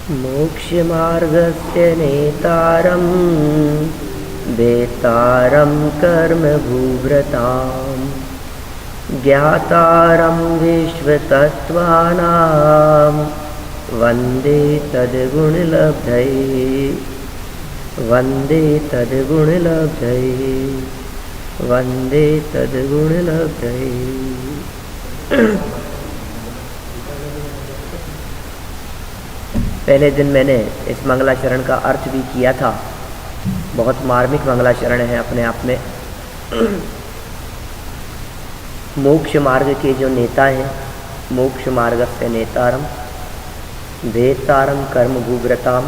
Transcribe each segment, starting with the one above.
मोक्षमार्गस्य नेतारं वेत्तारं कर्मभूभृतां ज्ञातारं विश्वतत्त्वानां वन्दे तद्गुणलब्धये वन्दे तद्गुणलब्धये वन्दे तद्गुणलब्धये। पहले दिन मैंने इस मंगलाचरण का अर्थ भी किया था। बहुत मार्मिक मंगलाचरण है अपने आप में। मोक्ष मार्ग के जो नेता हैं, मोक्ष मार्गस्य नेतारम भेदतारम कर्म भूव्रताम,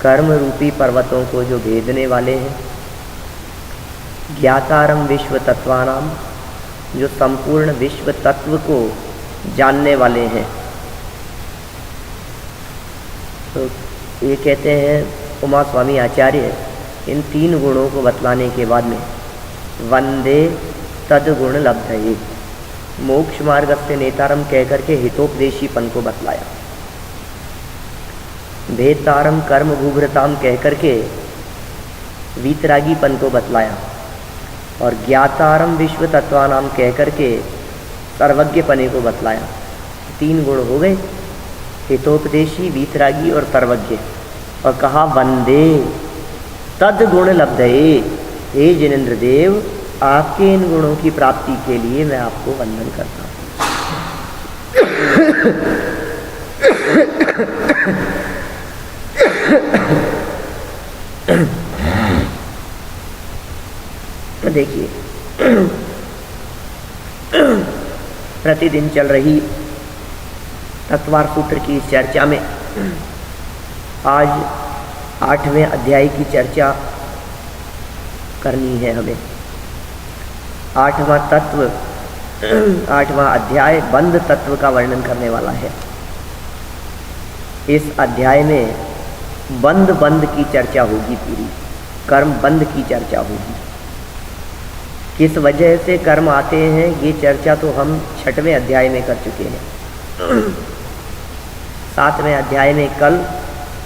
कर्म रूपी पर्वतों को जो भेदने वाले हैं। ज्ञातारम विश्व तत्वानाम, जो संपूर्ण विश्व तत्व को जानने वाले हैं। तो ये कहते हैं उमा स्वामी आचार्य इन तीन गुणों को बतलाने के बाद में वंदे तद्गुण लब्धये, मोक्ष मार्ग से नेतारम कहकर के हितोपदेशीपन को बतलाया। भेदतारम कर्म भूभृताम कहकर के वीतरागीपन को बतलाया और ज्ञातारम विश्व तत्वानाम कहकर के सर्वज्ञपने को बतलाया। तीन गुण हो गए, हितोपदेशी, वीतरागी और सर्वज्ञ। और कहा वंदे तद्गुण लब्धये, हे जिनेन्द्र देव आपके इन गुणों की प्राप्ति के लिए मैं आपको वंदन करता हूँ। तो देखिए प्रतिदिन चल रही तत्वार सूत्र की इस चर्चा में आज 8वें अध्याय की चर्चा करनी है हमें। 8वां तत्व, 8वां अध्याय बंध तत्व का वर्णन करने वाला है। इस अध्याय में बंध की चर्चा होगी, पूरी कर्म बंध की चर्चा होगी। किस वजह से कर्म आते हैं ये चर्चा तो हम 6वें अध्याय में कर चुके हैं। 7वें अध्याय में कल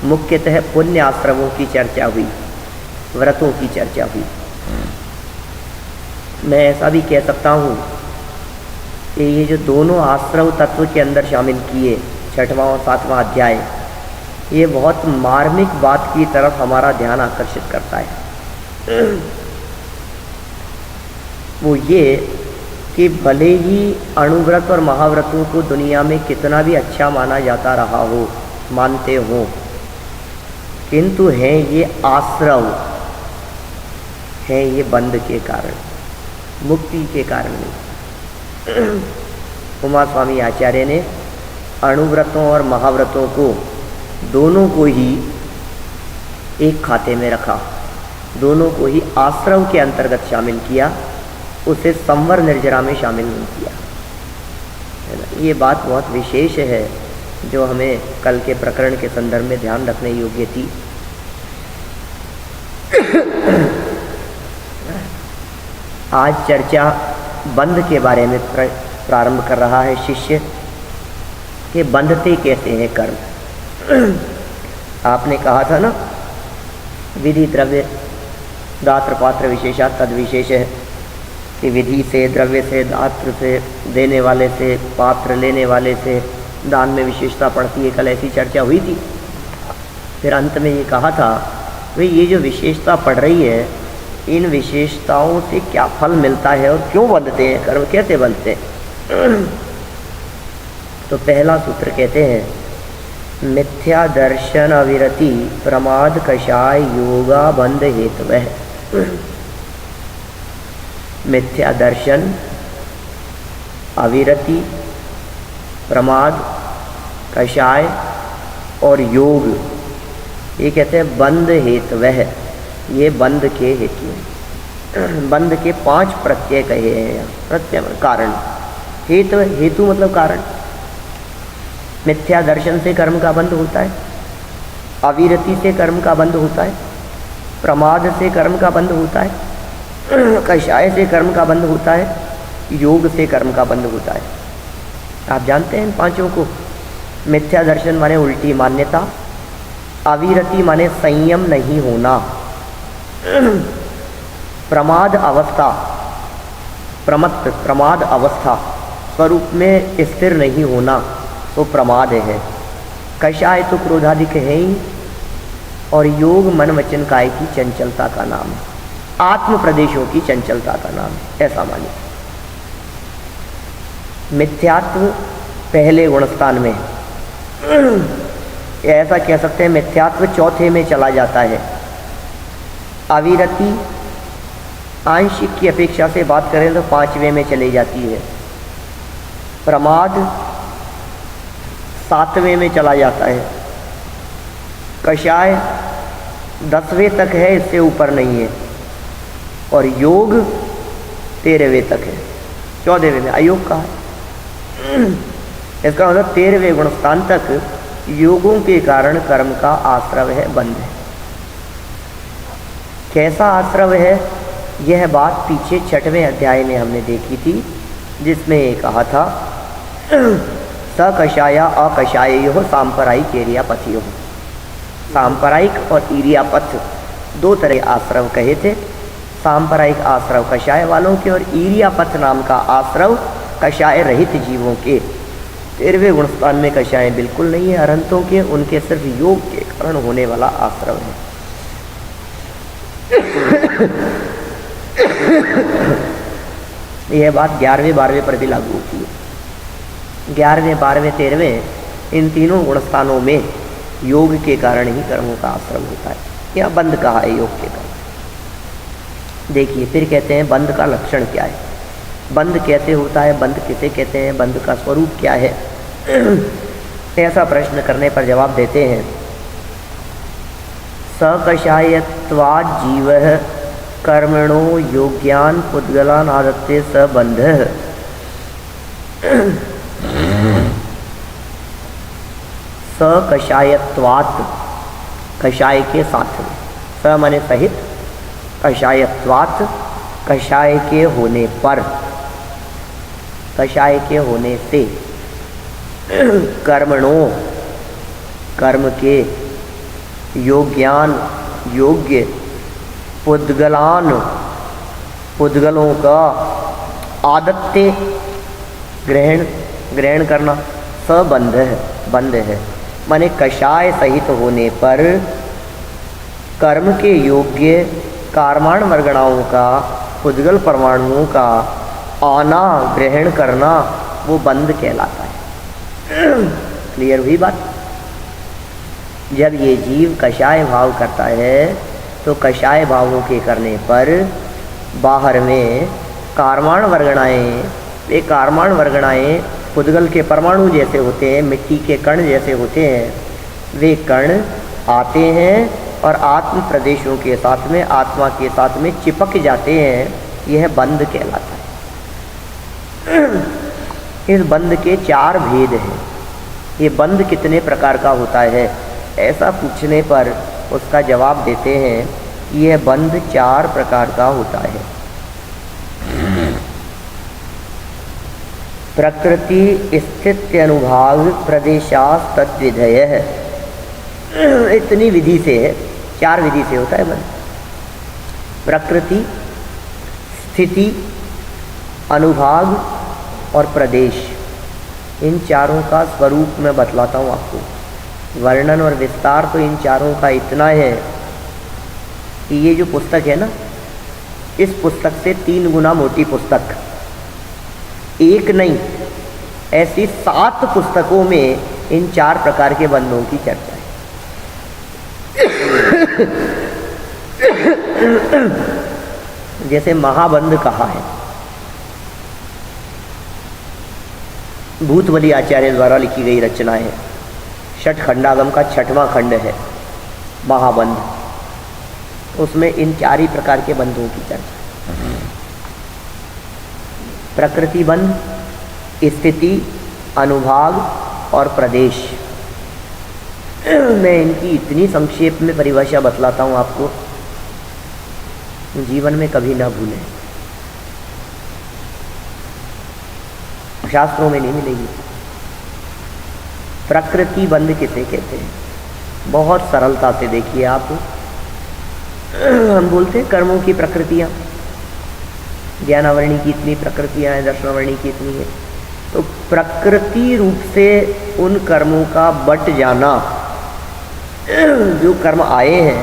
मुख्यतः पुण्य आश्रमों की चर्चा हुई, व्रतों की चर्चा हुई। मैं ऐसा भी कह सकता हूँ कि ये जो दोनों आश्रव तत्व के अंदर शामिल किए 6वां और 7वां अध्याय, ये बहुत मार्मिक बात की तरफ हमारा ध्यान आकर्षित करता है। वो ये कि भले ही अणुव्रत और महाव्रतों को दुनिया में कितना भी अच्छा माना जाता रहा हो, मानते हो, किंतु हैं ये आश्रव, हैं ये बंध के कारण, मुक्ति के कारण नहीं। उमा स्वामी आचार्य ने अणुव्रतों और महाव्रतों को दोनों को ही एक खाते में रखा, दोनों को ही आश्रव के अंतर्गत शामिल किया, उसे संवर निर्जरा में शामिल नहीं किया। ये बात बहुत विशेष है जो हमें कल के प्रकरण के संदर्भ में ध्यान रखने योग्य थी। आज चर्चा बंध के बारे में प्रारंभ कर रहा है शिष्य कि बंधते कैसे हैं कर्म। आपने कहा था ना, विधि द्रव्य दात्र पात्र विशेषा तद विशेष है कि विधि से, द्रव्य से, दात्र से, देने वाले से, पात्र लेने वाले से दान में विशेषता पड़ती है। कल ऐसी चर्चा हुई थी। फिर अंत में ये कहा था भाई ये जो विशेषता पड़ रही है, इन विशेषताओं से क्या फल मिलता है और क्यों बंधते हैं कर्म, कैसे बंधते हैं। तो पहला सूत्र कहते हैं मिथ्या दर्शन अविरति प्रमाद कषाय योगा बंध हेतुवः। मिथ्या दर्शन, अविरति, प्रमाद, कषाय और योग, ये कहते हैं बंध हेतुवः, ये बंध के हेतु हैं। बंध के 5 प्रत्यय कहे हैं यहाँ। प्रत्यय कारण, हेतु मतलब कारण। मिथ्या दर्शन से कर्म का बंध होता है, अविरति से कर्म का बंध होता है, प्रमाद से कर्म का बंध होता है, कषाय से कर्म का बंध होता है, योग से कर्म का बंध होता है। आप जानते हैं इन 5 को। मिथ्या दर्शन माने उल्टी मान्यता, अविरति माने संयम नहीं होना, प्रमाद अवस्था, प्रमाद अवस्था स्वरूप में स्थिर नहीं होना तो प्रमाद है। कषाय तो क्रोधाधिक है ही, और योग मन वचन काय की चंचलता का नाम है, आत्म प्रदेशों की चंचलता का नाम है, ऐसा मानिए। मिथ्यात्व पहले गुणस्थान में, ऐसा कह सकते हैं मिथ्यात्व चौथे में चला जाता है। अविरति आंशिक की अपेक्षा से बात करें तो 5वें में चली जाती है। प्रमाद 7वें में चला जाता है। कषाय 10वें तक है, इससे ऊपर नहीं है। और योग 13वें तक है, 14वें में अयोग का है। इसका मतलब 13वें गुणस्थान तक योगों के कारण कर्म का आश्रव है, बंध है। कैसा आश्रव है, यह बात पीछे 6वें अध्याय में हमने देखी थी, जिसमें ये कहा था सकषाया अकषायो सांपरायिक एरियापथियो। सांपरायिक और इरियापथ 2 तरह आश्रव कहे थे। सांपरायिक आश्रव कषाय वालों के और इरियापथ नाम का आश्रव कषाय रहित जीवों के। 13वें गुणस्थान में कषाय बिल्कुल नहीं है अरहंतों के, उनके सिर्फ योग के कारण होने वाला आश्रव है। यह बात 11वें 12वें पर भी लागू होती है। 11वें 12वें 13वें इन तीनों गुणस्थानों में योग के कारण ही कर्मों का आश्रम होता है, या बंध कहा है योग के कारण। देखिए फिर कहते हैं बंध का लक्षण क्या है, बंध कैसे होता है, बंध किसे कहते हैं, बंध का स्वरूप क्या है। ऐसा प्रश्न करने पर जवाब देते हैं सकषायत्वाद जीवः कर्मणो योग्यान पुद्गलान आदत्ते सबंधः। सकषायत्वात्, कषाय के साथ में, स माने सहित, कषायत्वात् कषाय के होने पर, कषाय के होने से, कर्मणो कर्म के, योग्यान योग्य, पुद्गलान पुद्गलों का, आदत्ते ग्रहण करना, सबंध है, बंध है। माने कषाय सहित होने पर कर्म के योग्य कार्माण वर्गणाओं का, पुद्गल परमाणुओं का आना, ग्रहण करना, वो बंध कहलाता है। क्लियर हुई बात। जब ये जीव कषाय भाव करता है तो कषाय भावों के करने पर बाहर में कार्माण वर्गणाएँ, वे कार्माण वर्गणाएँ पुद्गल के परमाणु जैसे होते हैं, मिट्टी के कण जैसे होते हैं, वे कण आते हैं और आत्म प्रदेशों के साथ में, आत्मा के साथ में चिपक जाते हैं। यह बंध कहलाता है। इस बंध के 4 भेद हैं। ये बंध कितने प्रकार का होता है, ऐसा पूछने पर उसका जवाब देते हैं कि यह बंध 4 प्रकार का होता है। प्रकृति स्थित्य अनुभाग प्रदेशास तद्विधयः, इतनी विधि से है, 4 विधि से होता है बंध। प्रकृति, स्थिति, अनुभाग और प्रदेश, इन चारों का स्वरूप मैं बतलाता हूँ आपको। वर्णन और विस्तार तो इन चारों का इतना है कि ये जो पुस्तक है ना, इस पुस्तक से 3 गुना मोटी पुस्तक, एक नहीं ऐसी 7 पुस्तकों में इन 4 प्रकार के बंधों की चर्चा है। जैसे महाबंध कहा है, भूतबली आचार्य द्वारा लिखी गई रचना है, षट खंडागम का 6वां खंड है महाबंध। उसमें इन 4 ही प्रकार के बंधों की चर्चा। प्रकृति बंध, स्थिति, अनुभाग और प्रदेश। मैं इनकी इतनी संक्षेप में परिभाषा बतलाता हूँ आपको, जीवन में कभी ना भूलें, शास्त्रों में नहीं मिलेगी। प्रकृति बंध किसे कहते हैं? बहुत सरलता से देखिए आप। हम बोलते हैं कर्मों की प्रकृतियाँ, ज्ञानावरणी की इतनी प्रकृतियाँ हैं, दर्शनावरणी की इतनी है। तो प्रकृति रूप से उन कर्मों का बट जाना, जो कर्म आए हैं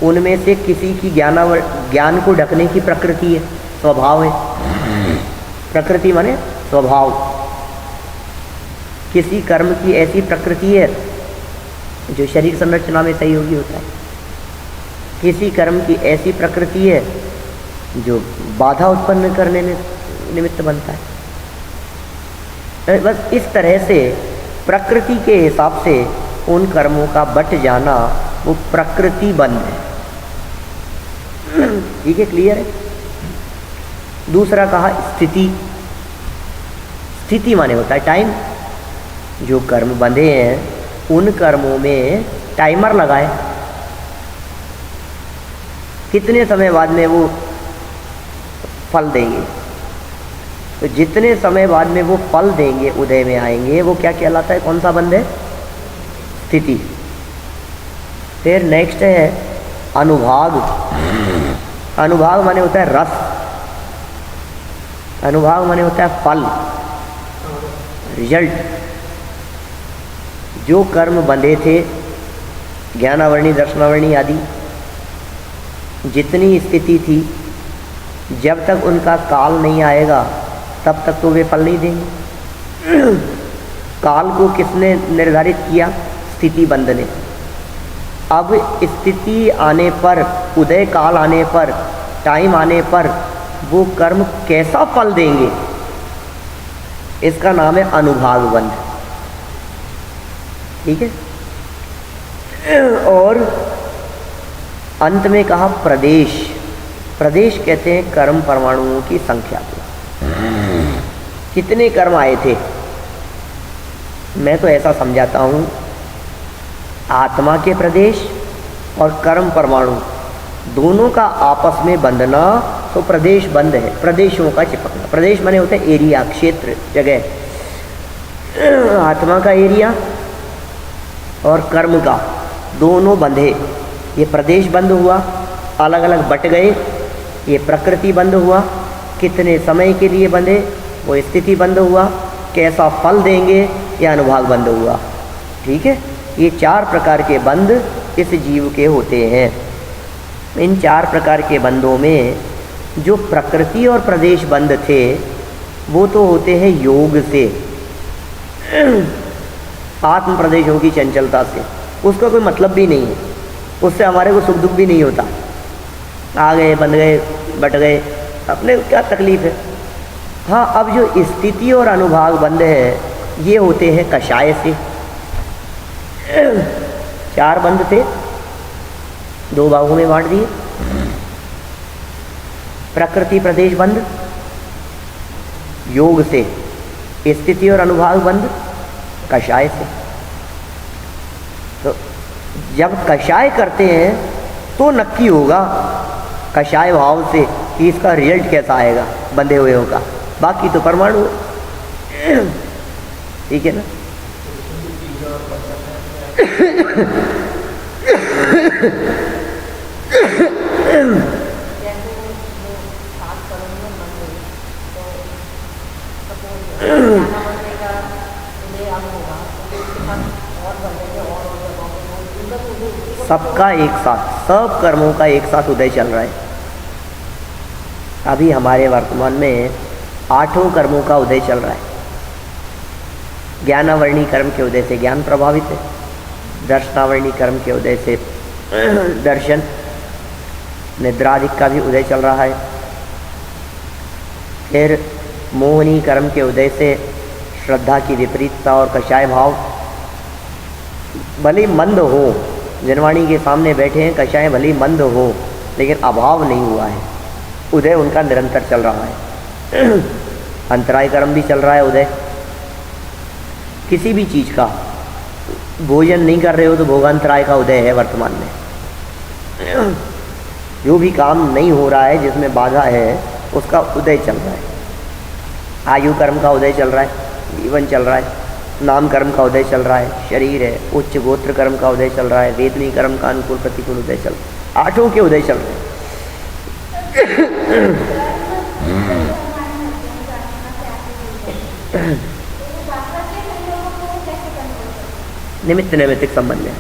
उनमें से किसी की ज्ञान को ढकने की प्रकृति है, स्वभाव है। प्रकृति माने स्वभाव। किसी कर्म की ऐसी प्रकृति है जो शरीर संरचना में सहयोगी होता है, किसी कर्म की ऐसी प्रकृति है जो बाधा उत्पन्न करने में निमित्त बनता है। बस इस तरह से प्रकृति के हिसाब से उन कर्मों का बट जाना वो प्रकृति बंध है। ठीक है, क्लियर है। दूसरा कहा स्थिति। स्थिति माने होता है टाइम। जो कर्म बंधे हैं उन कर्मों में टाइमर लगाए, कितने समय बाद में वो फल देंगे। तो जितने समय बाद में वो फल देंगे, उदय में आएंगे, वो क्या कहलाता है? कौन सा बंध है? स्थिति। फिर नेक्स्ट है अनुभाग। अनुभाग माने होता है रस। अनुभाग माने होता है फल, रिजल्ट। जो कर्म बंधे थे, ज्ञानावरणी, दर्शनावरणी आदि, जितनी स्थिति थी, जब तक उनका काल नहीं आएगा तब तक तो वे फल नहीं देंगे। काल को किसने निर्धारित किया? स्थिति बंध ने। अब स्थिति आने पर, उदय काल आने पर, टाइम आने पर वो कर्म कैसा फल देंगे, इसका नाम है अनुभाग बंध। ठीक है। और अंत में कहा प्रदेश। प्रदेश कहते हैं कर्म परमाणुओं की संख्या को। कितने कर्म आए थे? मैं तो ऐसा समझाता हूँ, आत्मा के प्रदेश और कर्म परमाणु दोनों का आपस में बंधना तो प्रदेश बंध है। प्रदेशों का चिपकना। प्रदेश माने होते हैं एरिया, क्षेत्र, जगह। आत्मा का एरिया और कर्म का दोनों बंधे। ये प्रदेश बंद हुआ, अलग अलग बट गए। ये प्रकृति बंद हुआ, कितने समय के लिए बंधे, वो स्थिति बंद हुआ, कैसा फल देंगे, या अनुभाग बंद हुआ। ठीक है। ये 4 प्रकार के बंध इस जीव के होते हैं। इन 4 प्रकार के बंधों में जो प्रकृति और प्रदेश बंध थे वो तो होते हैं योग से, आत्म प्रदेशों की चंचलता से। उसका कोई मतलब भी नहीं है, उससे हमारे को सुख दुख भी नहीं होता। आ गए, बंध गए, बट गए, अपने क्या तकलीफ है। हाँ, अब जो स्थिति और अनुभाग बंध है ये होते हैं कषाय से। 4 बंध थे, 2 भागों में बांट दिए। प्रकृति प्रदेश बंध योग से, स्थिति और अनुभाग बंध कषाय से। तो जब कषाय करते हैं तो नक्की होगा कषाय भाव से कि इसका रिजल्ट कैसा आएगा बंधे हुए का। बाकी तो परमाणु है। ठीक है ना। सबका एक साथ, सब कर्मों का एक साथ उदय चल रहा है। अभी हमारे वर्तमान में 8 कर्मों का उदय चल रहा है। ज्ञानावरणी कर्म के उदय से ज्ञान प्रभावित है, दर्शनावरणी कर्म के उदय से दर्शन, निद्रादिक का भी उदय चल रहा है। फिर मोहनी कर्म के उदय से श्रद्धा की विपरीतता और कषाय भाव। भले मंद हो, जनवाणी के सामने बैठे हैं, कषाय भले मंद हो, लेकिन अभाव नहीं हुआ है, उदय उनका निरंतर चल रहा है। अंतराय कर्म भी चल रहा है उदय। किसी भी चीज़ का भोजन नहीं कर रहे हो तो भोगांतराय का उदय है वर्तमान में। जो भी काम नहीं हो रहा है, जिसमें बाधा है, उसका उदय चल रहा है। आयु कर्म का उदय चल रहा है, जीवन चल रहा है। नाम कर्म का उदय चल रहा है, शरीर है, उच्च गोत्र कर्म का उदय चल रहा है, वेदनी कर्म का अनुकूल प्रतिकूल उदय चल रहा है, 8 के उदय चल रहे हैं। निमित्त नैमित्तिक संबंध है,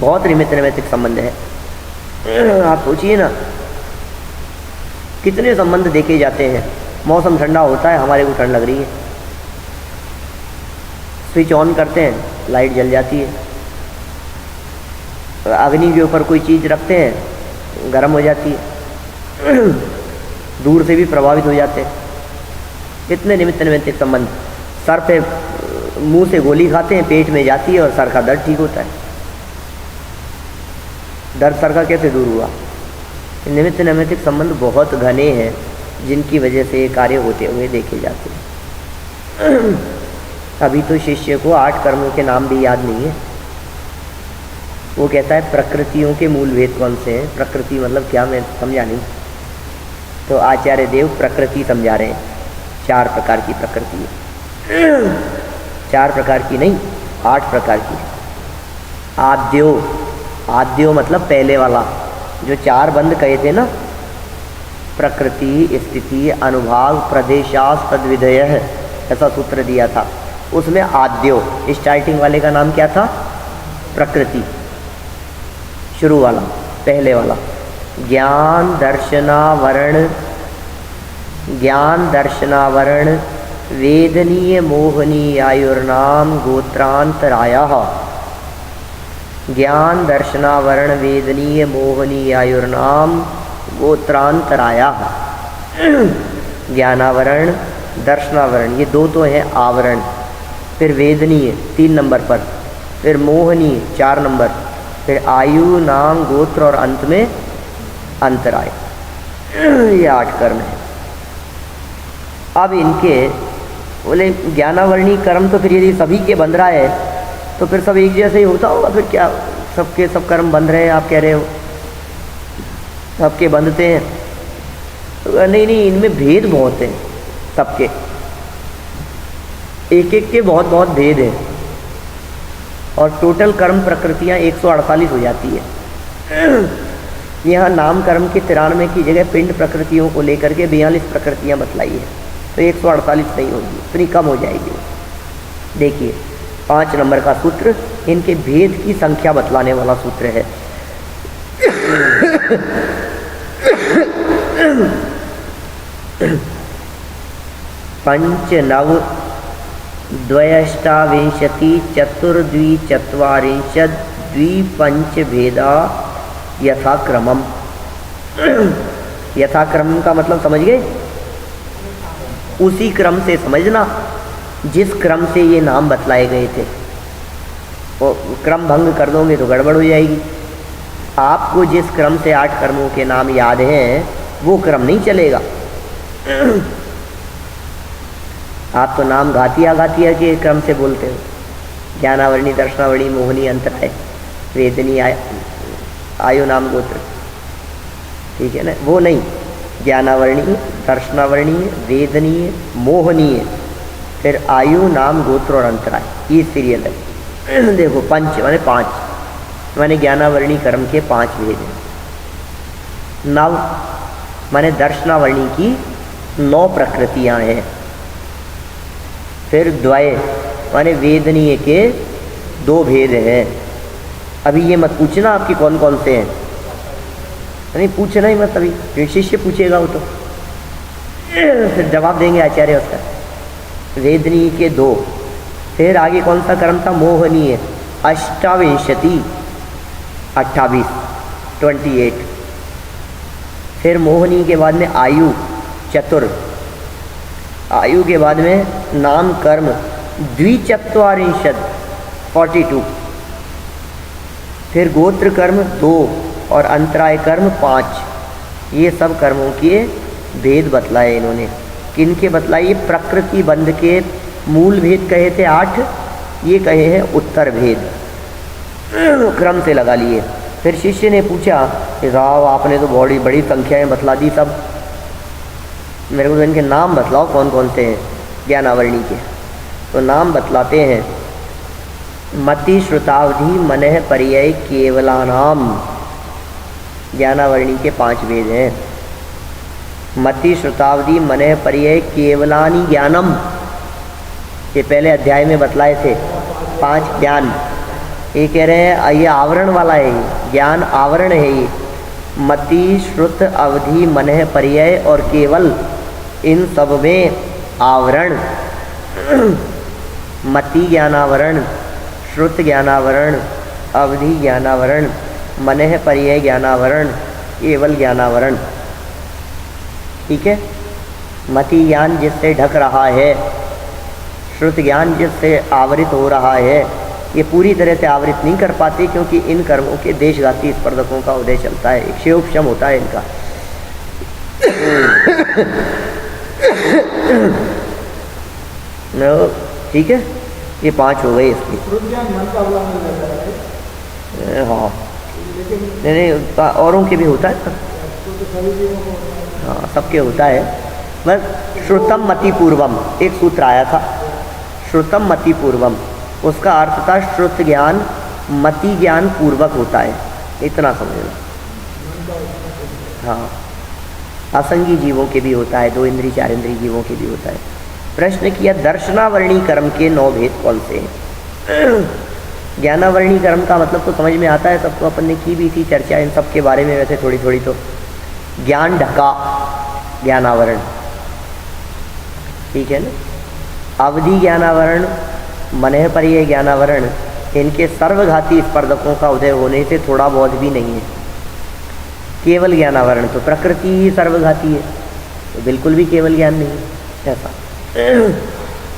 बहुत निमित्त नैमित्तिक संबंध है। आप सोचिए ना, कितने संबंध देखे जाते हैं। मौसम ठंडा होता है, हमारे को ठंड लग रही है, स्विच ऑन करते हैं, लाइट जल जाती है। अग्नि के ऊपर कोई चीज़ रखते हैं, गर्म हो जाती है। दूर से भी प्रभावित हो जाते हैं। कितने निमित्त नैमित्तिक संबंध। सर पे मुंह से गोली खाते हैं, पेट में जाती है और सर का दर्द ठीक होता है। दर्द सर का कैसे दूर हुआ? निमित्त नैमित्तिक संबंध बहुत घने हैं, जिनकी वजह से ये कार्य होते हुए देखे जाते हैं। अभी तो शिष्य को 8 कर्मों के नाम भी याद नहीं है। वो कहता है प्रकृतियों के मूल भेद कौन से हैं। प्रकृति मतलब क्या, मैं समझा नहीं। तो आचार्य देव प्रकृति समझा रहे हैं। 4 प्रकार की प्रकृति है। 4 प्रकार की नहीं, 8 प्रकार की। आद्यो, आद्यो मतलब पहले वाला, जो 4 बंद कहे थे ना, प्रकृति, स्थिति, अनुभाग, प्रदेशास, तद्विधय, ऐसा सूत्र दिया था। उसमें आद्यो स्टार्टिंग वाले का नाम क्या था? प्रकृति, शुरू वाला, पहले वाला। ज्ञान दर्शनावरण, ज्ञान दर्शनावरण वेदनीय मोहनीय आयुर्नाम गोत्रांतरायः। ज्ञान दर्शनावरण वेदनीय मोहनीय आयुर्नाम गोत्रांतरायः। ज्ञानावरण, दर्शनावरण, ये 2 तो हैं आवरण। फिर वेदनीय 3 नंबर पर, फिर मोहनीय 4 नंबर, फिर आयु, नाम, गोत्र और अंत में अंतराय। ये 8 कर्म हैं। अब इनके बोले ज्ञानावरणी कर्म तो फिर यदि सभी के बंध रहा है तो फिर सब एक जैसे ही होता होगा। फिर क्या सबके सब कर्म बंध रहे हैं, आप कह रहे हो सबके बंधते हैं? तो नहीं नहीं, इनमें भेद बहुत है सबके, एक एक के बहुत बहुत भेद है। और टोटल कर्म प्रकृतियाँ 148 हो जाती है। यहाँ नाम कर्म के 93 की जगह पिंड प्रकृतियों को लेकर के 42 प्रकृतियाँ बतलाई है, तो 148 नहीं होगी, इतनी कम हो जाएगी। देखिए 5 नंबर का सूत्र इनके भेद की संख्या बतलाने वाला सूत्र है। पंच नव द्वयष्टाविंशति चतुर्द्विचत्वारिंशत् द्विपंच भेदा यथाक्रमम। यथाक्रम का मतलब समझ गए? उसी क्रम से समझना जिस क्रम से ये नाम बतलाए गए थे। वो क्रम भंग कर दोगे तो गड़बड़ हो जाएगी। आपको जिस क्रम से 8 कर्मों के नाम याद हैं वो क्रम नहीं चलेगा। आप तो नाम घातिया घातिया के क्रम से बोलते हो, ज्ञानावरणी, दर्शनावरणी, मोहनी, अंतराय, वेदनी, आयु, नाम, गोत्र, ठीक है ना? वो नहीं, ज्ञानावरणीय, दर्शनावरणीय, वेदनीय, मोहनीय, फिर आयु, नाम, गोत्र और अंतराय, ये सीरियल है। देखो पंच माने 5, माने ज्ञानावरणी कर्म के 5 भेद हैं। नव माने दर्शनावरणी की 9 प्रकृतियाँ हैं। फिर द्वय माने वेदनीय के 2 भेद हैं। अभी ये मत पूछना आपकी कौन कौन से हैं, नहीं पूछना ही मत, अभी शिष्य पूछेगा वो तो फिर जवाब देंगे आचार्य उसका। वेदनीय के 2, फिर आगे कौन सा कर्म था? मोहनीय, अष्टाविंशति, 28, 28। फिर मोहनीय के बाद में आयु, चतुर। आयु के बाद में नाम कर्म, द्विचत्वारिंशत्, 42। फिर गोत्र कर्म 2 और अंतराय कर्म 5। ये सब कर्मों के भेद बतलाए इन्होंने। किनके बतलाइए? प्रकृति बंध के मूल भेद कहे थे 8, ये कहे हैं उत्तर भेद, क्रम से लगा लिए। फिर शिष्य ने पूछा कि राव आपने तो बड़ी संख्याएं बतला दी सब, मेरे को तो इनके नाम बतलाओ कौन कौन से हैं ज्ञानावरणी के। तो नाम बतलाते हैं। मति श्रुतावधि मनः पर्यय केवलानाम, ज्ञानावरणी के 5 वेद हैं। मति श्रुतावधि मनः पर्यय केवलानि ज्ञानम, ये पहले अध्याय में बतलाए थे 5 ज्ञान। ये कह रहे हैं ये आवरण वाला है, ये ज्ञान आवरण है। ये मति श्रुत अवधि मनः पर्यय और केवल, इन सब में आवरण मति ज्ञानावरण, श्रुत ज्ञानावरण, अवधि ज्ञानावरण, मनः पर्यय ज्ञानावरण, केवल ज्ञानावरण। ठीक है। मति ज्ञान जिससे ढक रहा है, श्रुत ज्ञान जिससे आवृत हो रहा है, ये पूरी तरह से आवृत नहीं कर पाते क्योंकि इन कर्मों के देशघाती स्पर्धकों का उदय चलता है, एक क्षयोपशम होता है इनका। ठीक है, ये 5 हो गए इसकी। हाँ नहीं, औरों के भी होता है। हाँ सबके होता है। बस श्रुतम मति पूर्वम एक सूत्र आया था, श्रुतम मति पूर्वम, उसका अर्थ था श्रुत ज्ञान मति ज्ञान पूर्वक होता है, इतना समझना। हाँ असंगी जीवों के भी होता है, 2 इंद्रिय 4 इंद्रिय जीवों के भी होता है। प्रश्न किया दर्शनावरणी कर्म के 9 भेद कौन से हैं? ज्ञानावरणी कर्म का मतलब तो समझ में आता है सबको, अपन ने की भी थी चर्चा इन सब के बारे में, वैसे थोड़ी थोड़ी। तो ज्ञान ढका ज्ञानावरण, ठीक है ना। अवधि ज्ञानावरण, मनः पर्यय ज्ञानावरण, इनके सर्वघाती स्पर्धकों का उदय होने से थोड़ा बहुत भी नहीं है। केवल ज्ञानावरण तो प्रकृति ही सर्वघाती है, तो बिल्कुल भी केवल ज्ञान नहीं है ऐसा।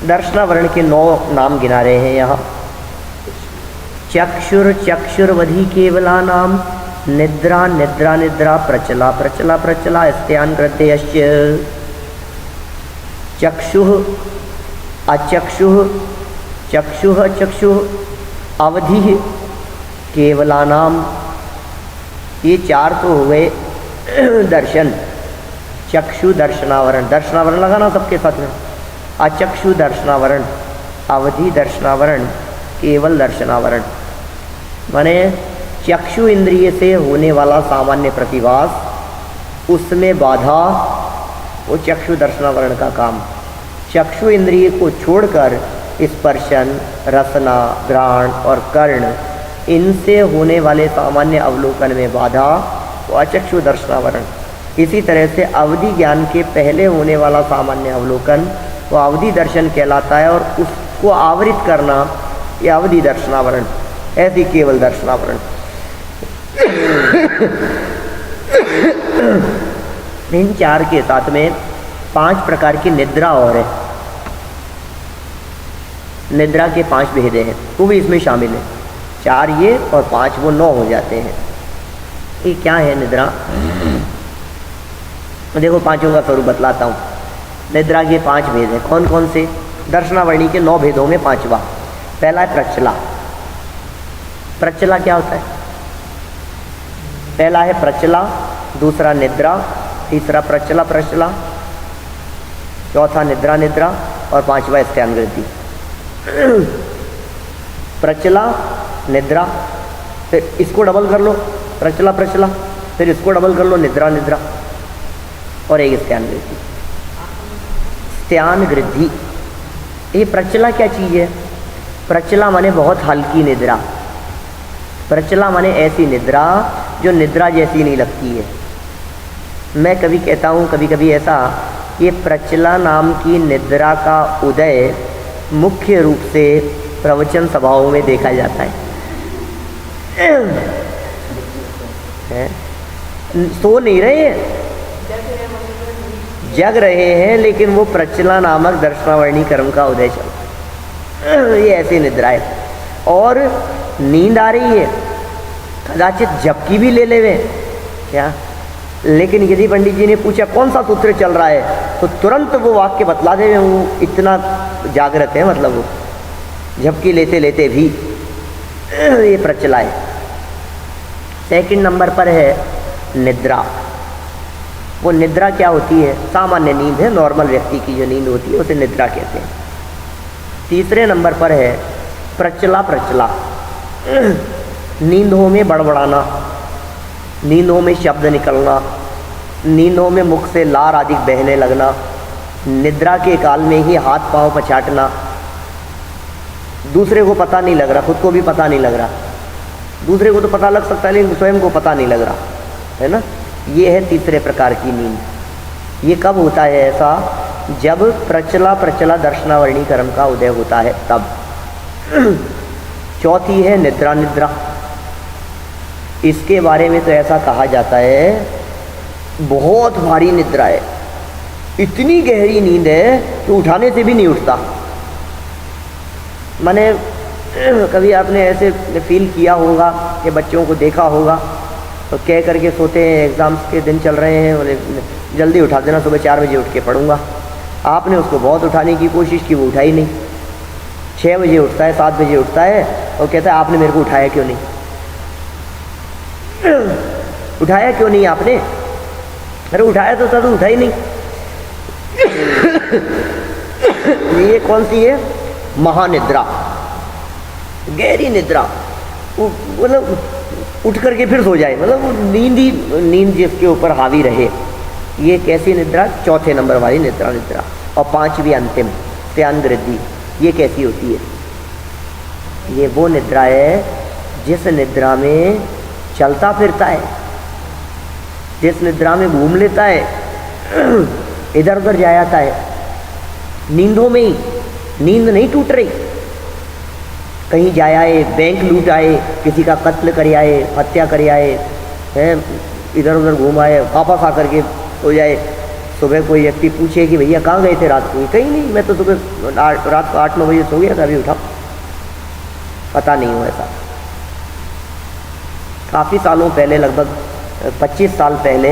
दर्शनावरण के 9 नाम गिना रहे हैं यहाँ। चक्षुर चक्षुर्वधि केवला नाम, निद्रा निद्रा निद्रा, प्रचला प्रचला प्रचला, स्त्यान कृत्यश्च। चक्षुः अचक्षुः चक्षुः चक्षुः, अवधि केवलानाम, ये 4 तो हो गए दर्शन। चक्षु दर्शनावरण, दर्शनावरण लगाना सबके साथ में। अचक्षु दर्शनावरण, अवधि दर्शनावरण, केवल दर्शनावरण। माने चक्षु इंद्रिय से होने वाला सामान्य प्रतिभास, उसमें बाधा, वो चक्षु दर्शनावरण का काम। चक्षु इंद्रिय को छोड़कर स्पर्शन, रसना, घ्राण और कर्ण, इनसे होने वाले सामान्य अवलोकन में बाधा, वो अचक्षु दर्शनावरण। इसी तरह से अवधि ज्ञान के पहले होने वाला सामान्य अवलोकन, वो अवधि दर्शन कहलाता है, और उसको आवृत करना ये अवधि दर्शनावरण, ऐसी केवल दर्शनावरण। इन 4 के साथ में 5 प्रकार की निद्रा और है। निद्रा के 5 भेद हैं, वो भी इसमें शामिल है। 4 ये और 5 वो 9 हो जाते हैं। ये क्या है निद्रा? देखो 5 का स्वरूप बतलाता हूँ। निद्रा के 5 भेद हैं। कौन कौन से? दर्शनावरणी के 9 भेदों में 5वां। पहला है प्रचला। प्रचला क्या होता है? पहला है प्रचला, दूसरा निद्रा, तीसरा प्रचला प्रचला, चौथा निद्रा निद्रा, और 5वां स्त्यानवृत्ति। प्रचला निद्रा, फिर इसको डबल कर लो प्रचला प्रचला, फिर इसको डबल कर लो निद्रा निद्रा, और एक स्त्यानवृत्ति। स्त्यानवृत्ति, ये प्रचला क्या चीज़ है? प्रचला माने बहुत हल्की निद्रा। प्रचला माने ऐसी निद्रा जो निद्रा जैसी नहीं लगती है। मैं कभी कहता हूँ कभी कभी ऐसा, ये प्रचला नाम की निद्रा का उदय मुख्य रूप से प्रवचन सभाओं में देखा जाता है। सो नहीं रहे हैं, जग रहे हैं, लेकिन वो प्रचला नामक दर्शनावरणी कर्म का उदय चल, ये ऐसी निद्रा है। और नींद आ रही है, कदाचित झपकी भी ले लेवे क्या, लेकिन यदि पंडित जी ने पूछा कौन सा सूत्र चल रहा है, तो तुरंत वो वाक्य बतला देवे, वो इतना जागृत है, मतलब वो झपकी लेते लेते भी। ये प्रचला है। सेकंड नंबर पर है निद्रा। वो निद्रा क्या होती है? सामान्य नींद है, नॉर्मल व्यक्ति की जो नींद होती है उसे निद्रा कहते हैं। तीसरे नंबर पर है प्रचला प्रचला। नींदों में बड़बड़ाना, नींदों में शब्द निकलना, नींदों में मुख से लार आदि बहने लगना, निद्रा के काल में ही हाथ पांव पछाटना, दूसरे को पता नहीं लग रहा, खुद को भी पता नहीं लग रहा, दूसरे को तो पता लग सकता है लेकिन स्वयं को पता नहीं लग रहा, है ना। ये है तीसरे प्रकार की नींद। ये कब होता है ऐसा? जब प्रचला प्रचला दर्शनावर्णी कर्म का उदय होता है तब। चौथी है निद्रा निद्रा। इसके बारे में तो ऐसा कहा जाता है बहुत भारी निद्रा है, इतनी गहरी नींद है कि उठाने से भी नहीं उठता। माने कभी आपने ऐसे फील किया होगा कि बच्चों को देखा होगा तो कह करके सोते हैं, एग्ज़ाम्स के दिन चल रहे हैं, बोले जल्दी उठा देना, सुबह 4 बजे उठ के पढ़ूंगा। आपने उसको बहुत उठाने की कोशिश की, वो उठा ही नहीं। 6 बजे उठता है, 7 बजे उठता है और कहता है आपने मेरे को उठाया क्यों नहीं, उठाया क्यों नहीं आपने? अरे उठाया तो था, तो उठा ही नहीं। ये कौन सी है? महानिद्रा, गहरी निद्रा। मतलब उठ करके फिर सो जाए, मतलब नींद जिसके ऊपर हावी रहे। ये कैसी निद्रा? चौथे नंबर वाली निद्रा निद्रा। और 5वीं अंतिम त्यान वृद्धि, ये कैसी होती है? ये वो निद्रा है जिस निद्रा में चलता फिरता है, जिस निद्रा में घूम लेता है, इधर उधर जा जाता है, नींदों में ही। नींद नहीं टूट रही, कहीं जाए आए, बैंक लूट आए, किसी का कत्ल कर आए, हत्या कर आए, हैं, इधर उधर घूम आए, वापस आकर के हो जाए। सुबह कोई व्यक्ति पूछे कि भैया कहाँ गए थे रात को? कहीं नहीं, मैं तो सुबह रात को 8-9 बजे सो गया था, अभी उठा, पता नहीं हो। ऐसा काफ़ी सालों पहले, लगभग 25 साल पहले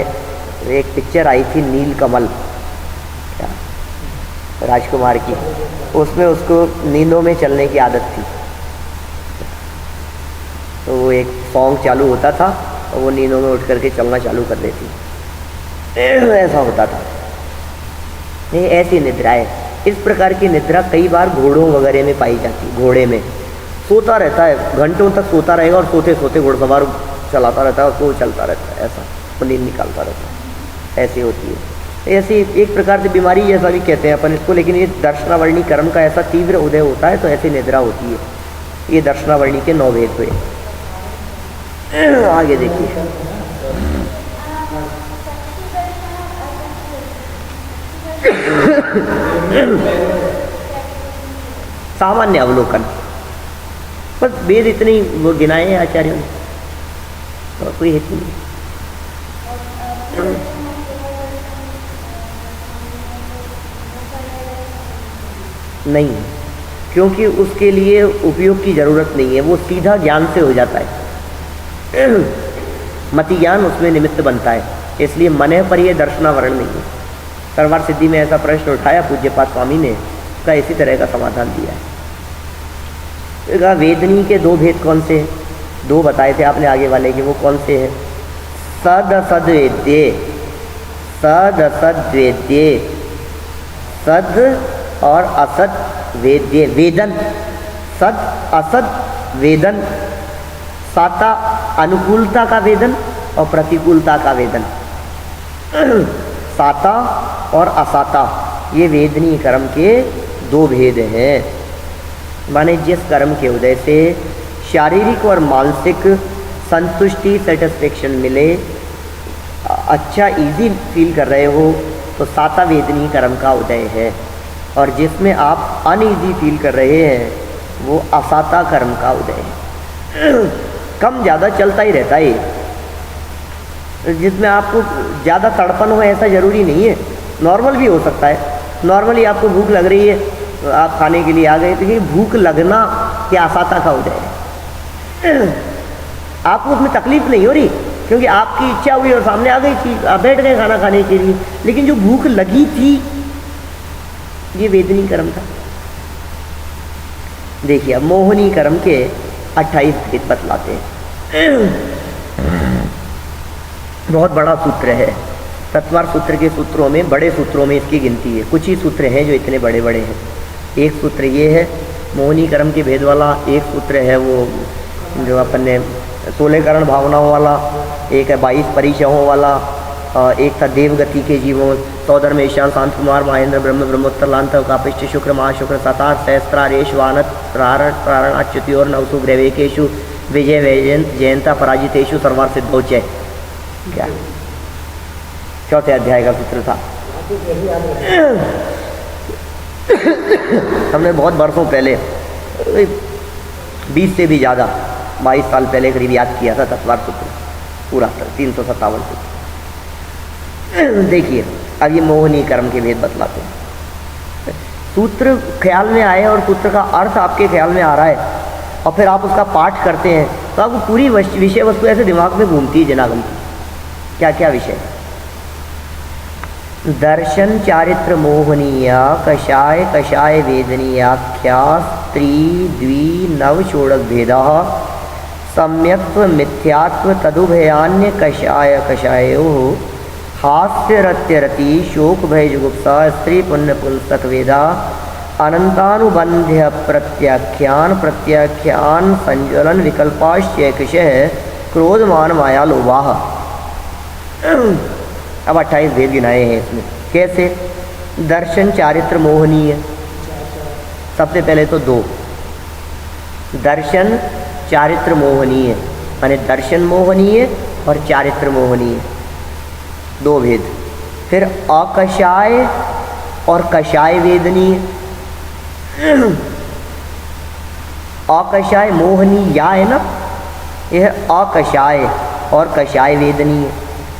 एक पिक्चर आई थी नीलकमल, राजकुमार की। उसमें उसको नींदों में चलने की आदत थी, तो वो एक सॉन्ग चालू होता था और वो नींदों में उठ करके चलना चालू कर देती, ऐसा होता था। ये ऐसी निद्रा है। इस प्रकार की निद्रा कई बार घोड़ों वगैरह में पाई जाती है। घोड़े में सोता रहता है, घंटों तक सोता रहेगा और सोते सोते घुड़सवार चलाता रहता है और वो चलता रहता है, ऐसा वो नींद निकालता रहता है। ऐसी होती है। ऐसी एक प्रकार से बीमारी जैसा भी कहते हैं अपन इसको, लेकिन ये दर्शनावर्णी कर्म का ऐसा तीव्र उदय होता है तो ऐसी निद्रा होती है। ये दर्शनावर्णी के 9 भेद हुए। आगे देखिए, सामान्य अवलोकन, बस वेद इतने वो गिनाए हैं आचार्यों ने, और कोई हेतु नहीं। नहीं, क्योंकि उसके लिए उपयोग की जरूरत नहीं है, वो सीधा ज्ञान से हो जाता है। मति ज्ञान उसमें निमित्त बनता है, इसलिए मन पर यह दर्शनावरण नहीं है। सरवार सिद्धि में ऐसा प्रश्न उठाया पूज्यपाद स्वामी ने, उसका इसी तरह का समाधान दिया है। वेदनी के 2 भेद कौन से हैं? 2 बताए थे आपने आगे वाले के, वो कौन से हैं? सद असद वेद्ये, सद असद वेद्ये, सद और असत वेद्य, वेदन, सद असत वेदन, साता अनुकूलता का वेदन और प्रतिकूलता का वेदन। साता और असाता, ये वेदनीय कर्म के 2 भेद हैं। माने जिस कर्म के उदय से शारीरिक और मानसिक संतुष्टि, सेटिस्फेक्शन मिले, अच्छा इजी फील कर रहे हो, तो साता वेदनीय कर्म का उदय है। और जिसमें आप अनईजी फील कर रहे हैं वो असाता कर्म का उदय है। कम ज़्यादा चलता ही रहता है। जिसमें आपको ज़्यादा तड़पन हो ऐसा ज़रूरी नहीं है, नॉर्मल भी हो सकता है। नॉर्मली आपको भूख लग रही है, आप खाने के लिए आ गए, तो ये भूख लगना क्या असाता का उदय है। आपको उसमें तकलीफ नहीं हो रही क्योंकि आपकी इच्छा हुई और सामने आ गई चीज़, आप बैठ गए खाना खाने के लिए, लेकिन जो भूख लगी थी ये वेदनी कर्म था। देखिए अब मोहनी कर्म के 28 भेद बतलाते हैं। बहुत बड़ा सूत्र है, तत्वार सूत्र के सूत्रों में, बड़े सूत्रों में इसकी गिनती है। कुछ ही सूत्र हैं जो इतने बड़े बड़े हैं। एक सूत्र ये है मोहिनी कर्म के भेद वाला, एक सूत्र है वो जो अपन ने 16 करण भावनाओं वाला, एक है 22 परिचयों वाला, एक था देवगति के जीवों, सौधर्म ईशान शांत कुमार महेंद्र ब्रह्म ब्रह्मोत्तर लांत कापिष्ट शुक्र महाशुक्र सतार सहस्त्रारेश वानत प्रारण अच्युतियोर नवसु ग्रवेकेशु विजय वैजयंत जयंता पराजितेशु सर्वार सिद्धोचय। क्या चौथे अध्याय का सूत्र था। हमने बहुत वर्षों पहले 20 से भी ज़्यादा 22 साल पहले करीब याद किया था तत्वार सूत्र पूरा 357 सूत्र। देखिए अब ये मोहिनी कर्म के भेद बतलाते हैं। सूत्र ख्याल में आए और सूत्र का अर्थ आपके ख्याल में आ रहा है और फिर आप उसका पाठ करते हैं तो आपको पूरी विषय वस्तु ऐसे दिमाग में घूमती है जनागम की। क्या क्या विषय? दर्शन चारित्र मोहनीया कषाय कषाय वेदनीयाख्या स्त्री द्वि नव षोडश भेदा सम्यक्त्व मिथ्यात्व तदुभयान्य कषाय कषायो हास्य रत्यरति शोक भय जुगुप्सा स्त्री पुण्य पुंसक वेदा अनंतानुबंध्य प्रत्याख्यान प्रत्याख्यान संज्वलन विकल्पाश्चैकशः क्रोध मान माया लोभाः। अब 28 भेद गिनाए हैं इसमें। कैसे? दर्शन चारित्र मोहनीय, सबसे पहले तो 2 दर्शन चारित्र मोहनीय माने दर्शन मोहनीय और चारित्र मोहनीय, 2 भेद। फिर अकषाय और कषाय वेदनीय। अकषाय मोहनी या है ना, यह अकषाय और कषाय वेदनीय।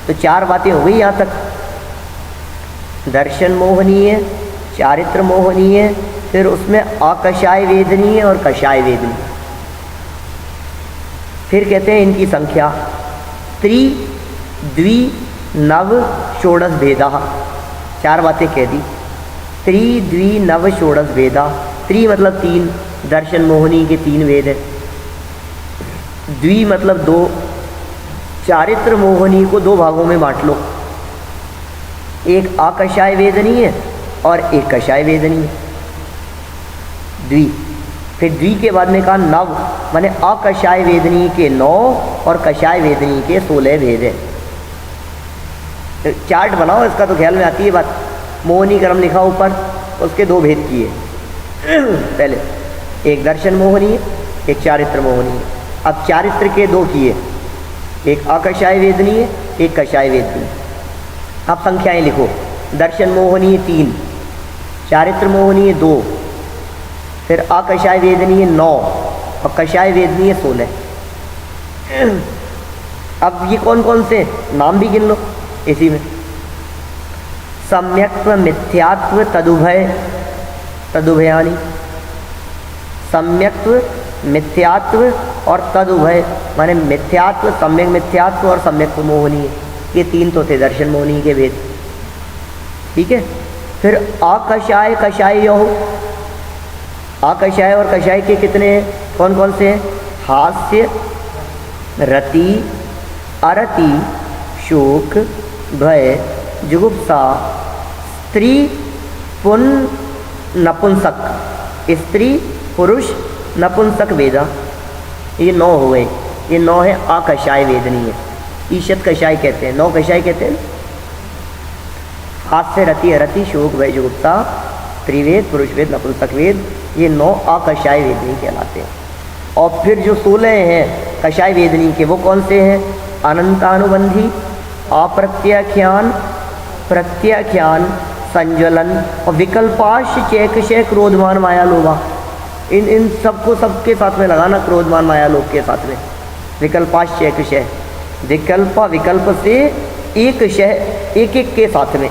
तो 4 बातें हो गई यहाँ तक। दर्शन मोहनीय, चारित्र मोहनीय, फिर उसमें अकषाय वेदनीय और कषाय वेदनीय। फिर कहते हैं इनकी संख्या त्रि द्वि नव षोडश भेदा। 4 बातें कह दी। त्रि द्वि नव षोडश भेदा। त्रि मतलब 3, दर्शन मोहनी के 3 भेद है। द्वि मतलब 2, चारित्र मोहनी को 2 भागों में बांट लो, एक अकषाय वेदनीय और एक कषाय वेदनीय। द्वि। फिर द्वि के बाद में कहा नव माने अकषाय वेदनीय के 9 और कषाय वेदनीय के 16 भेद है। चार्ट बनाओ इसका तो ख्याल में आती है बात। मोहनी कर्म लिखा ऊपर, उसके 2 भेद किए। पहले एक दर्शन मोहनी, एक चारित्र मोहनी। अब चारित्र के 2 किए, एक अकषाय वेदनीय, एक कषाय वेदनीय। अब संख्याएं लिखो। दर्शन मोहनीय 3, चारित्र मोहनीय 2, फिर अकषाय वेदनीय 9 और कषाय वेदनीय 16। अब ये कौन कौन से नाम भी गिन लो इसी में। सम्यक्त्व मिथ्यात्व तदुभय तदुभयानी। सम्यक्त्व मिथ्यात्व और तदुभय माने मिथ्यात्व, सम्यक मिथ्यात्व और सम्यक्त्व मोहनीय। ये 3 तो थे दर्शन मोहनी के भेद। ठीक है। फिर अकषाय कषाय यो। अकषाय और कषाय के कितने हैं? कौन कौन से हैं? हास्य रति अरति शोक भय जुगुप्सा स्त्री पुन नपुंसक। स्त्री पुरुष नपुंसक वेदा। ये 9 हो गए। ये 9 है अकषाय वेदनीय। ईशत कषाय कहते हैं, 9 कषाय कहते हैं। हास्य रति अरति शोक भय जुगुप्सा त्रिवेद पुरुष वेद नपुंसक वेद, ये 9 अकषाय वेदनी कहलाते हैं। और फिर जो 16 हैं कषाय वेदनी के वो कौन से हैं? अनंतानुबंधी, अप्रत्याख्यान, प्रत्याख्यान, संज्वलन और विकल्पाश चैकशय क्रोधमान माया लोभा। इन सबको सबके साथ में लगाना, क्रोधमान माया लोभ के साथ में। विकल्पाश चैकशय, विकल्प से एक शय एक एक के साथ में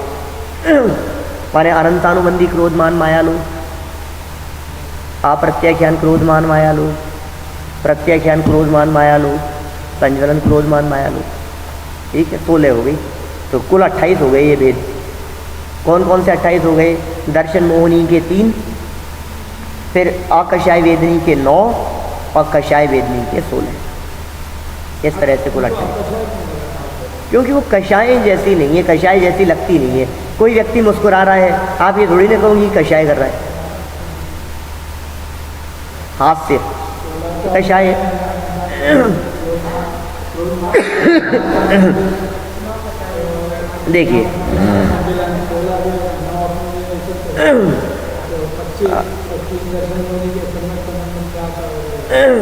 माने अनंतानुबंधी क्रोधमान माया लोभ, अप्रत्याख्यान क्रोधमान माया लोभ, प्रत्याख्यान क्रोधमान माया लोभ, संज्वलन क्रोधमान माया लोभ। ठीक है, 16 हो गई। तो कुल 28 हो गए ये भेद। कौन कौन से 28 हो गए? दर्शन मोहनी के 3, फिर अकषाय वेदनी के 9 और कषाय वेदनी के 16। इस तरह से कुल 28। क्योंकि वो कषाय जैसी नहीं है, कषाय जैसी लगती नहीं है। कोई व्यक्ति मुस्कुरा रहा है, आप ये थोड़ी ना कहोगे कषाय कर रहा है। हास्य कषाय। देखिए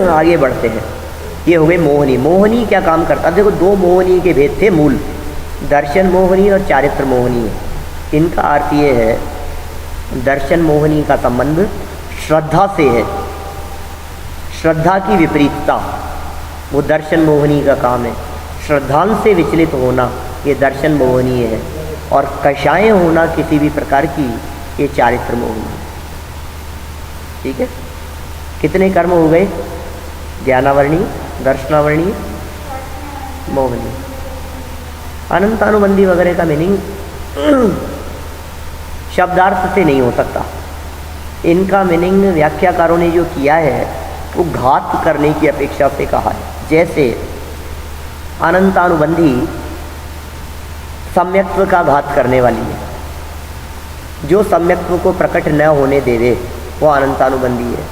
आगे बढ़ते हैं। ये हो गई मोहिनी। मोहिनी क्या काम करता? देखो दो मोहिनी के भेद थे मूल, दर्शन मोहिनी और चारित्र मोहिनी। इनका अर्थ ये है, दर्शन मोहिनी का संबंध श्रद्धा से है, श्रद्धा की विपरीतता वो दर्शन मोहिनी का काम है। श्रद्धांश से विचलित होना ये दर्शन मोहिनी है, और कषाय होना किसी भी प्रकार की ये चारित्र मोहिनी। ठीक है, कितने कर्म हो गए? ज्ञानावरणीय, दर्शनावरणीय, मोहिनी। अनंतानुबंधी वगैरह का मीनिंग शब्दार्थ से नहीं हो सकता। इनका मीनिंग व्याख्याकारों ने जो किया है वो घात करने की अपेक्षा से कहा है। जैसे अनंतानुबंधी सम्यक्त्व का घात करने वाली है, जो सम्यक्त्व को प्रकट न होने देवे वो अनंतानुबंधी है,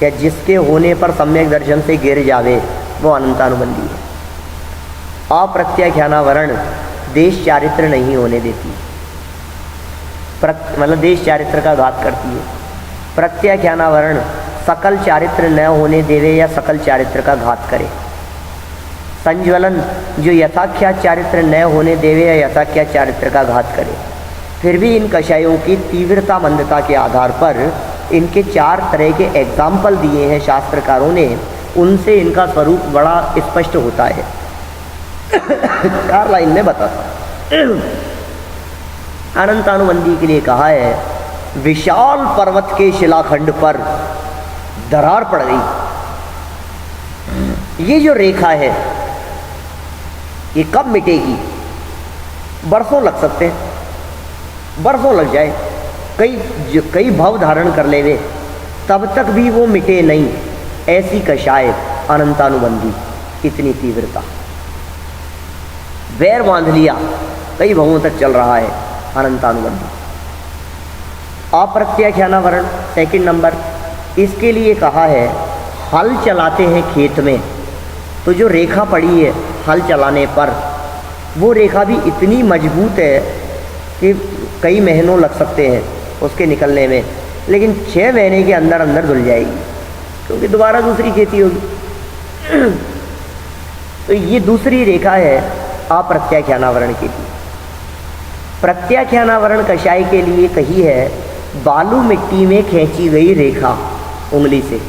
या जिसके होने पर सम्यक दर्शन से गिर जावे वो अनंतानुबंधी है। अप्रत्याख्यानावरण देश चारित्र नहीं होने देती, मतलब देश चारित्र का घात करती है। प्रत्याख्यानावरण सकल चारित्र न होने देवे या सकल चारित्र का घात करे। संज्वलन जो यथाख्यात चारित्र न होने देवे या यथाख्यात चारित्र का घात करे। फिर भी इन कषायों की तीव्रता मंदता के आधार पर इनके 4 तरह के एग्जाम्पल दिए हैं शास्त्रकारों ने, उनसे इनका स्वरूप बड़ा स्पष्ट होता है। 4 लाइन में बताता। अनंतानुबंधी के लिए कहा है, विशाल पर्वत के शिलाखंड पर दरार पड़ गई। ये जो रेखा है ये कब मिटेगी? बरसों लग सकते हैं, बरसों लग जाए, कई भाव धारण कर लेवे, तब तक भी वो मिटे नहीं। ऐसी कषाय अनंतानुबंधी, इतनी तीव्रता, वैर बांध लिया, कई भावों तक चल रहा है अनंतानुबंधी। अप्रत्याख्यानावरण 2 नंबर, इसके लिए कहा है, हल चलाते हैं खेत में तो जो रेखा पड़ी है हल चलाने पर, वो रेखा भी इतनी मजबूत है कि कई महीनों लग सकते हैं उसके निकलने में, लेकिन 6 महीने के अंदर अंदर धुल जाएगी, क्योंकि दोबारा दूसरी खेती होगी। तो ये दूसरी रेखा है अप्रत्याख्यानावरण के लिए। प्रत्याख्यानावरण कषाय के लिए कही है, बालू मिट्टी में खींची गई रेखा उंगली से।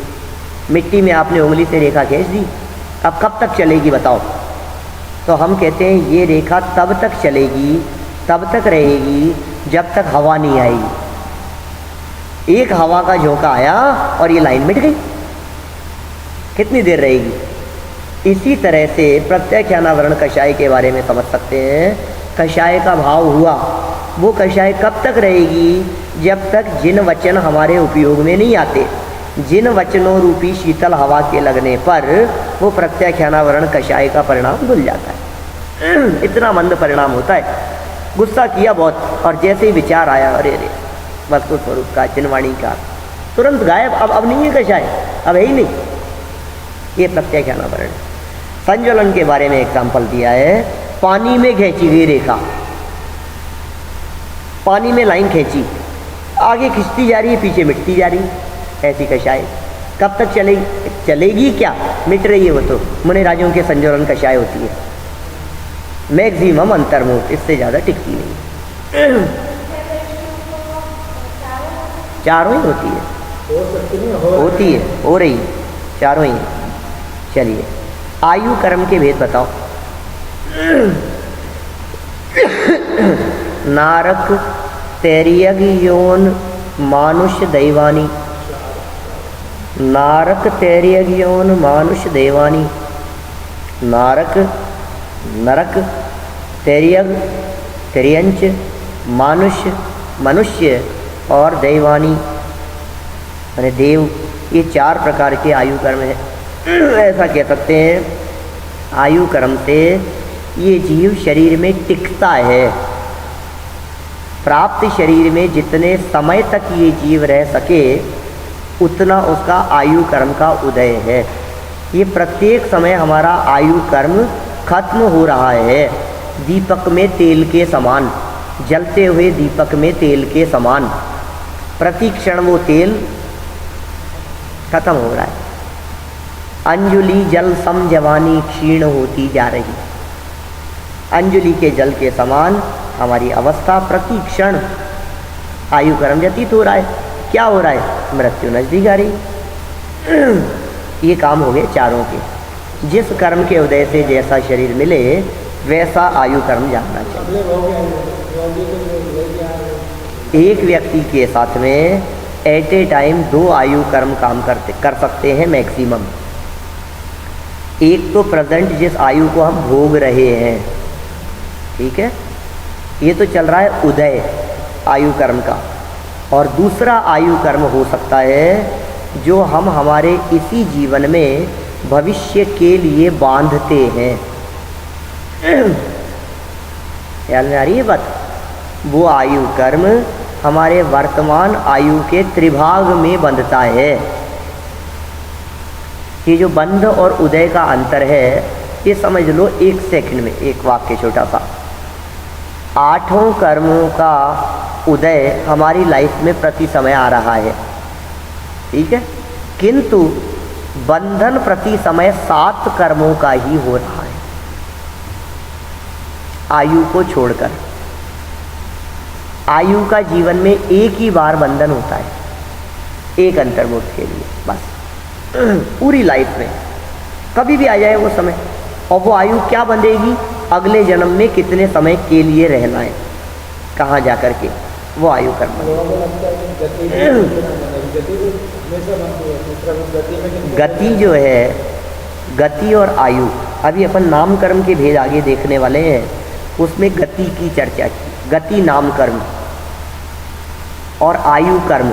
मिट्टी में आपने उंगली से रेखा खींच दी, अब कब तक चलेगी बताओ? तो हम कहते हैं ये रेखा तब तक चलेगी, तब तक रहेगी जब तक हवा नहीं आएगी। एक हवा का झोंका आया और ये लाइन मिट गई, कितनी देर रहेगी? इसी तरह से प्रत्याख्यानावरण कषाय के बारे में समझ सकते हैं। कषाय का भाव हुआ, वो कषाय कब तक रहेगी? जब तक जिन वचन हमारे उपयोग में नहीं आते, जिन वचनों रूपी शीतल हवा के लगने पर वो प्रत्याख्यानावरण कषाय का परिणाम धुल जाता है। इतना मंद परिणाम होता है। गुस्सा किया बहुत, और जैसे ही विचार आया, अरे अरे वस्तु स्वरूप का, चिन्हवाणी का, तुरंत गायब। अब नहीं है कषाय, अब है ही नहीं। ये प्रत्याख्यानावरण। संज्वलन के बारे में एग्जाम्पल दिया है, पानी में खींची गई रेखा, पानी में लाइन खींची, आगे खिंचती जा रही है, पीछे मिटती जा रही है, ऐसी कषाय कब तक चलेगी? चलेगी क्या, मिट रही है वो तो। मुनि राजों के संज्वलन कषाय होती है, मैक्सिमम अंतर्मुख, इससे ज़्यादा टिकती नहीं। चारों ही होती है, होती है, हो रही, चारों ही। चलिए आयु कर्म के भेद बताओ। नारक तैरियग योन मानुष दैवानी, नारक तैरियग योन मानुष दैवानी। नारक नरक, तैरियग तैरियंच, मानुष्य मनुष्य, और दैवानी माने देव। ये 4 प्रकार के आयु कर्म हैं। ऐसा कह सकते हैं, आयु कर्म से ये जीव शरीर में टिकता है। प्राप्त शरीर में जितने समय तक ये जीव रह सके उतना उसका आयु कर्म का उदय है। ये प्रत्येक समय हमारा आयु कर्म खत्म हो रहा है, दीपक में तेल के समान, जलते हुए दीपक में तेल के समान प्रति क्षण वो तेल खत्म हो रहा है। अंजुलि जल सम जवानी क्षीण होती जा रही। अंजुलि के जल के समान हमारी अवस्था प्रति क्षण आयु कर्म व्यतीत हो रहा है। क्या हो रहा है? मृत्यु नजदीक आ रही। ये काम हो गए चारों के। जिस कर्म के उदय से जैसा शरीर मिले वैसा आयु कर्म जानना चाहिए। एक व्यक्ति के साथ में एट ए टाइम 2 आयु कर्म काम कर सकते हैं मैक्सिमम। एक तो प्रेजेंट जिस आयु को हम भोग रहे हैं, ठीक है, ये तो चल रहा है उदय आयु कर्म का, और दूसरा आयु कर्म हो सकता है जो हम हमारे इसी जीवन में भविष्य के लिए बांधते हैं। ख्याल में आ रही है बात? वो आयु कर्म हमारे वर्तमान आयु के त्रिभाग में बंधता है। ये जो बंध और उदय का अंतर है ये समझ लो 1 सेकंड में, एक वाक्य छोटा सा। 8 कर्मों का उदय हमारी लाइफ में प्रति समय आ रहा है, ठीक है, किंतु बंधन प्रति समय 7 कर्मों का ही हो रहा है आयु को छोड़कर। आयु का जीवन में एक ही बार बंधन होता है, एक अंतर्मुक्त के लिए बस। पूरी लाइफ में कभी भी आ जाए वो समय, और वो आयु क्या बंधेगी? अगले जन्म में कितने समय के लिए रहना है, कहाँ जा कर के वो आयु कर्म। गति जो है, गति और आयु, अभी अपन नाम कर्म के भेद आगे देखने वाले हैं, उसमें गति की चर्चा की। गति नाम कर्म और आयु कर्म,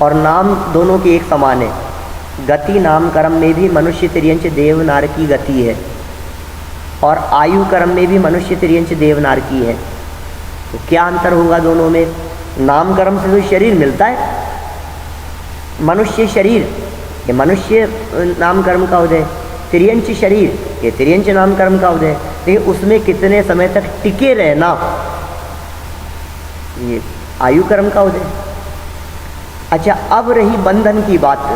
और नाम दोनों के एक समान है। गति नाम कर्म में भी मनुष्य तिर्यंच देवनार की गति है, और आयु कर्म में भी मनुष्य तिर्यंच देवनार की है। तो क्या अंतर होगा दोनों में? नाम कर्म से तो शरीर मिलता है, मनुष्य शरीर, ये मनुष्य नाम कर्म का उदय, तिर्यंच शरीर, ये तिर्यंच नाम कर्म का उदय। लेकिन उसमें कितने समय तक टिके रहना, ये आयु कर्म का उदय। अच्छा, अब रही बंधन की बात।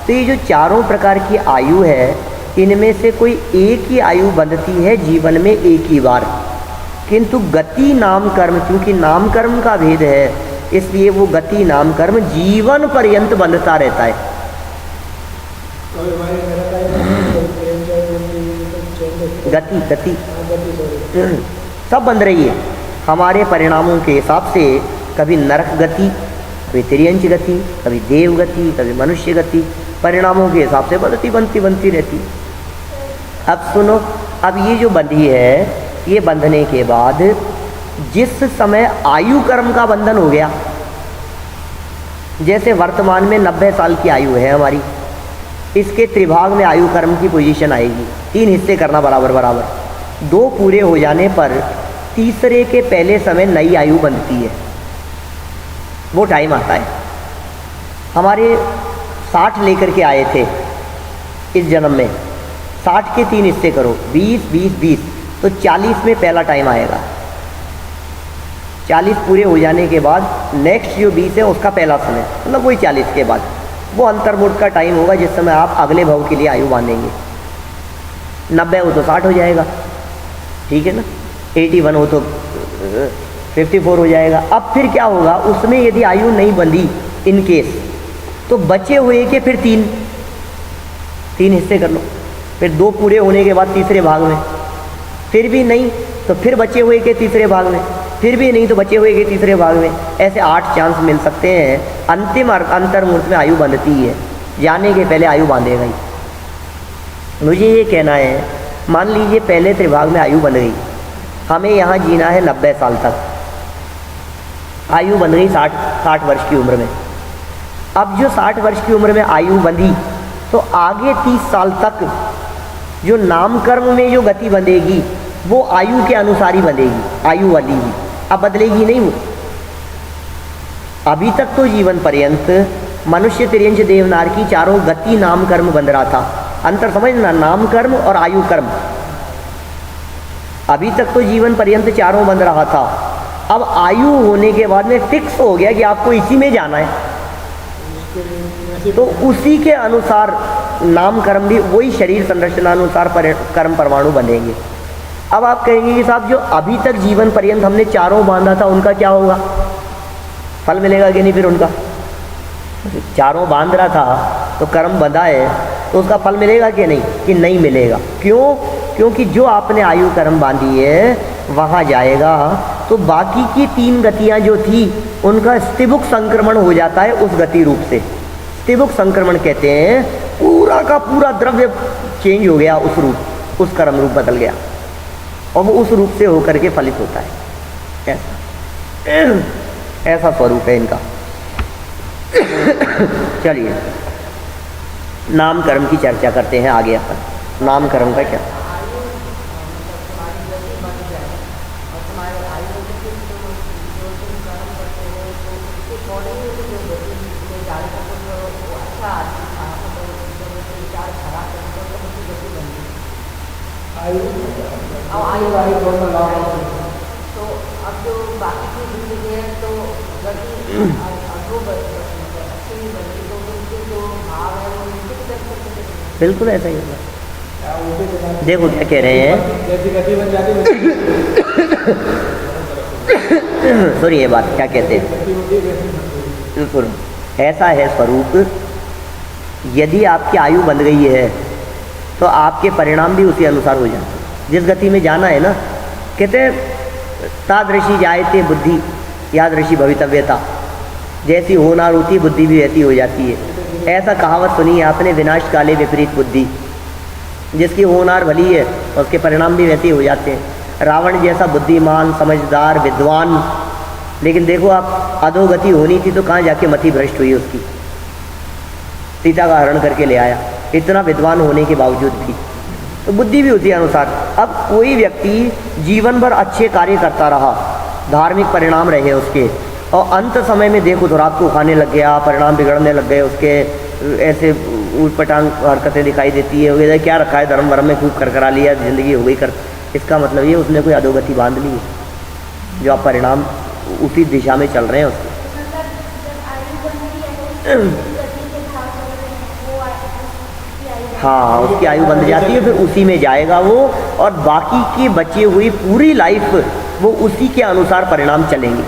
तो ये जो चारों प्रकार की आयु है, इनमें से कोई एक ही आयु बंधती है जीवन में एक ही बार, किंतु गति नाम कर्म, क्योंकि नाम कर्म का भेद है इसलिए वो गति नाम कर्म जीवन पर्यंत बंधता रहता है। गति गति सब बंध रही है हमारे परिणामों के हिसाब से। कभी नरक गति, कभी तिर्यंच गति, कभी देव गति, कभी मनुष्य गति, परिणामों के हिसाब से बनती रहती। अब सुनो, अब ये जो बंधी है, ये बंधने के बाद जिस समय आयु कर्म का बंधन हो गया, जैसे वर्तमान में 90 साल की आयु है हमारी, इसके त्रिभाग में आयु कर्म की पोजीशन आएगी। 3 हिस्से करना बराबर बराबर। 2 पूरे हो जाने पर तीसरे के पहले समय नई आयु बनती है, वो टाइम आता है। हमारे 60 लेकर के आए थे इस जन्म में, 60 के 3 हिस्से करो, 20 20 20, तो 40 में पहला टाइम आएगा। 40 पूरे हो जाने के बाद नेक्स्ट जो 20 है उसका पहला समय, मतलब वही 40 के बाद वो अंतर्मुक्त का टाइम होगा जिस समय आप अगले भव के लिए आयु बांधेंगे। 90 हो तो 60 हो जाएगा, ठीक है ना, 81 हो तो 54 हो जाएगा। अब फिर क्या होगा, उसमें यदि आयु नहीं बंधी इन केस, तो बचे हुए के फिर 3 हिस्से कर लो। फिर 2 पूरे होने के बाद तीसरे भाग में, फिर भी नहीं तो फिर बचे हुए के तीसरे भाग में, फिर भी नहीं तो बचे हुए के तीसरे भाग में। ऐसे 8 चांस मिल सकते हैं। अंतिम अंतर्मुहूर्त में आयु बंधती है, जाने के पहले आयु बांधेगा ही। मुझे ये कहना है, मान लीजिए पहले त्रिभाग में आयु बन गई, हमें यहाँ जीना है 90 साल तक, आयु बन गई 60 वर्ष की उम्र में। अब जो 60 वर्ष की उम्र में आयु बंधी, तो आगे 30 साल तक जो नामकर्म में जो गति बंधेगी वो आयु के अनुसार ही बंधेगी, आयु वाली ही, अब बदलेगी नहीं वो। अभी तक तो जीवन पर्यंत मनुष्य, तिर्यंच, देवनार की चारों गति नाम कर्म बंध रहा था। अंतर समझना, नाम कर्म और आयु कर्म। अभी तक तो जीवन पर्यंत चारों बंध रहा था, अब आयु होने के बाद में फिक्स हो गया कि आपको इसी में जाना है, तो उसी के अनुसार नाम कर्म भी वही शरीर संरचना अनुसार कर्म परमाणु बनेंगे। अब आप कहेंगे कि साहब जो अभी तक जीवन पर्यंत हमने चारों बांधा था उनका क्या होगा, फल मिलेगा कि नहीं? फिर उनका चारों बांध रहा था तो कर्म बंधा है तो उसका फल मिलेगा कि नहीं? कि नहीं मिलेगा। क्यों? क्योंकि जो आपने आयु कर्म बांधी है वहाँ जाएगा तो बाकी की 3 गतियाँ जो थी उनका स्थिबुक संक्रमण हो जाता है उस गति रूप से। स्थिबुक संक्रमण कहते हैं पूरा का पूरा द्रव्य चेंज हो गया, उस रूप, उस कर्म रूप बदल गया और वो उस रूप से होकर के फलित होता है। ऐसा स्वरूप है इनका। चलिए नाम कर्म की चर्चा करते हैं आगे अपन। नाम कर्म का क्या? तो अब जो बाकी की जिंदगी है तो गति बिल्कुल ऐसा ही होगा। देखो क्या कह रहे हैं, सुनिए बात क्या कहते हैं। बिल्कुल ऐसा है स्वरूप, यदि आपकी आयु बंध गई है तो आपके परिणाम भी उसी अनुसार हो जाते हैं। जिस गति में जाना है ना, कहते हैं तादृशी जायते बुद्धि यादृशी भवितव्यता, जैसी होनार होती बुद्धि भी वैसी हो जाती है। ऐसा कहावत सुनी है आपने, विनाश काले विपरीत बुद्धि। जिसकी होनार भली है उसके परिणाम भी वैसे हो जाते हैं। रावण जैसा बुद्धिमान, समझदार, विद्वान, लेकिन देखो आप अधोगति होनी थी तो कहाँ जाके मति भ्रष्ट हुई उसकी। सीता का हरण करके ले आया, इतना विद्वान होने के बावजूद भी। तो बुद्धि भी उसी अनुसार। अब कोई व्यक्ति जीवन भर अच्छे कार्य करता रहा, धार्मिक परिणाम रहे उसके, और अंत समय में देखो तो रात को खाने लग गया, परिणाम बिगड़ने लग गए उसके, ऐसे ऊटपटांग हरकतें दिखाई देती है, क्या रखा है धर्म वर्म में खूब करकरा लिया, जिंदगी हो गई कर। इसका मतलब ये उसने कोई अधोगति बांध ली है, जो आप परिणाम उसी दिशा में चल रहे हैं उसके। हाँ, उसकी आयु बंध जाती है, फिर उसी में जाएगा वो, और बाकी की बची हुई पूरी लाइफ वो उसी के अनुसार परिणाम चलेंगे।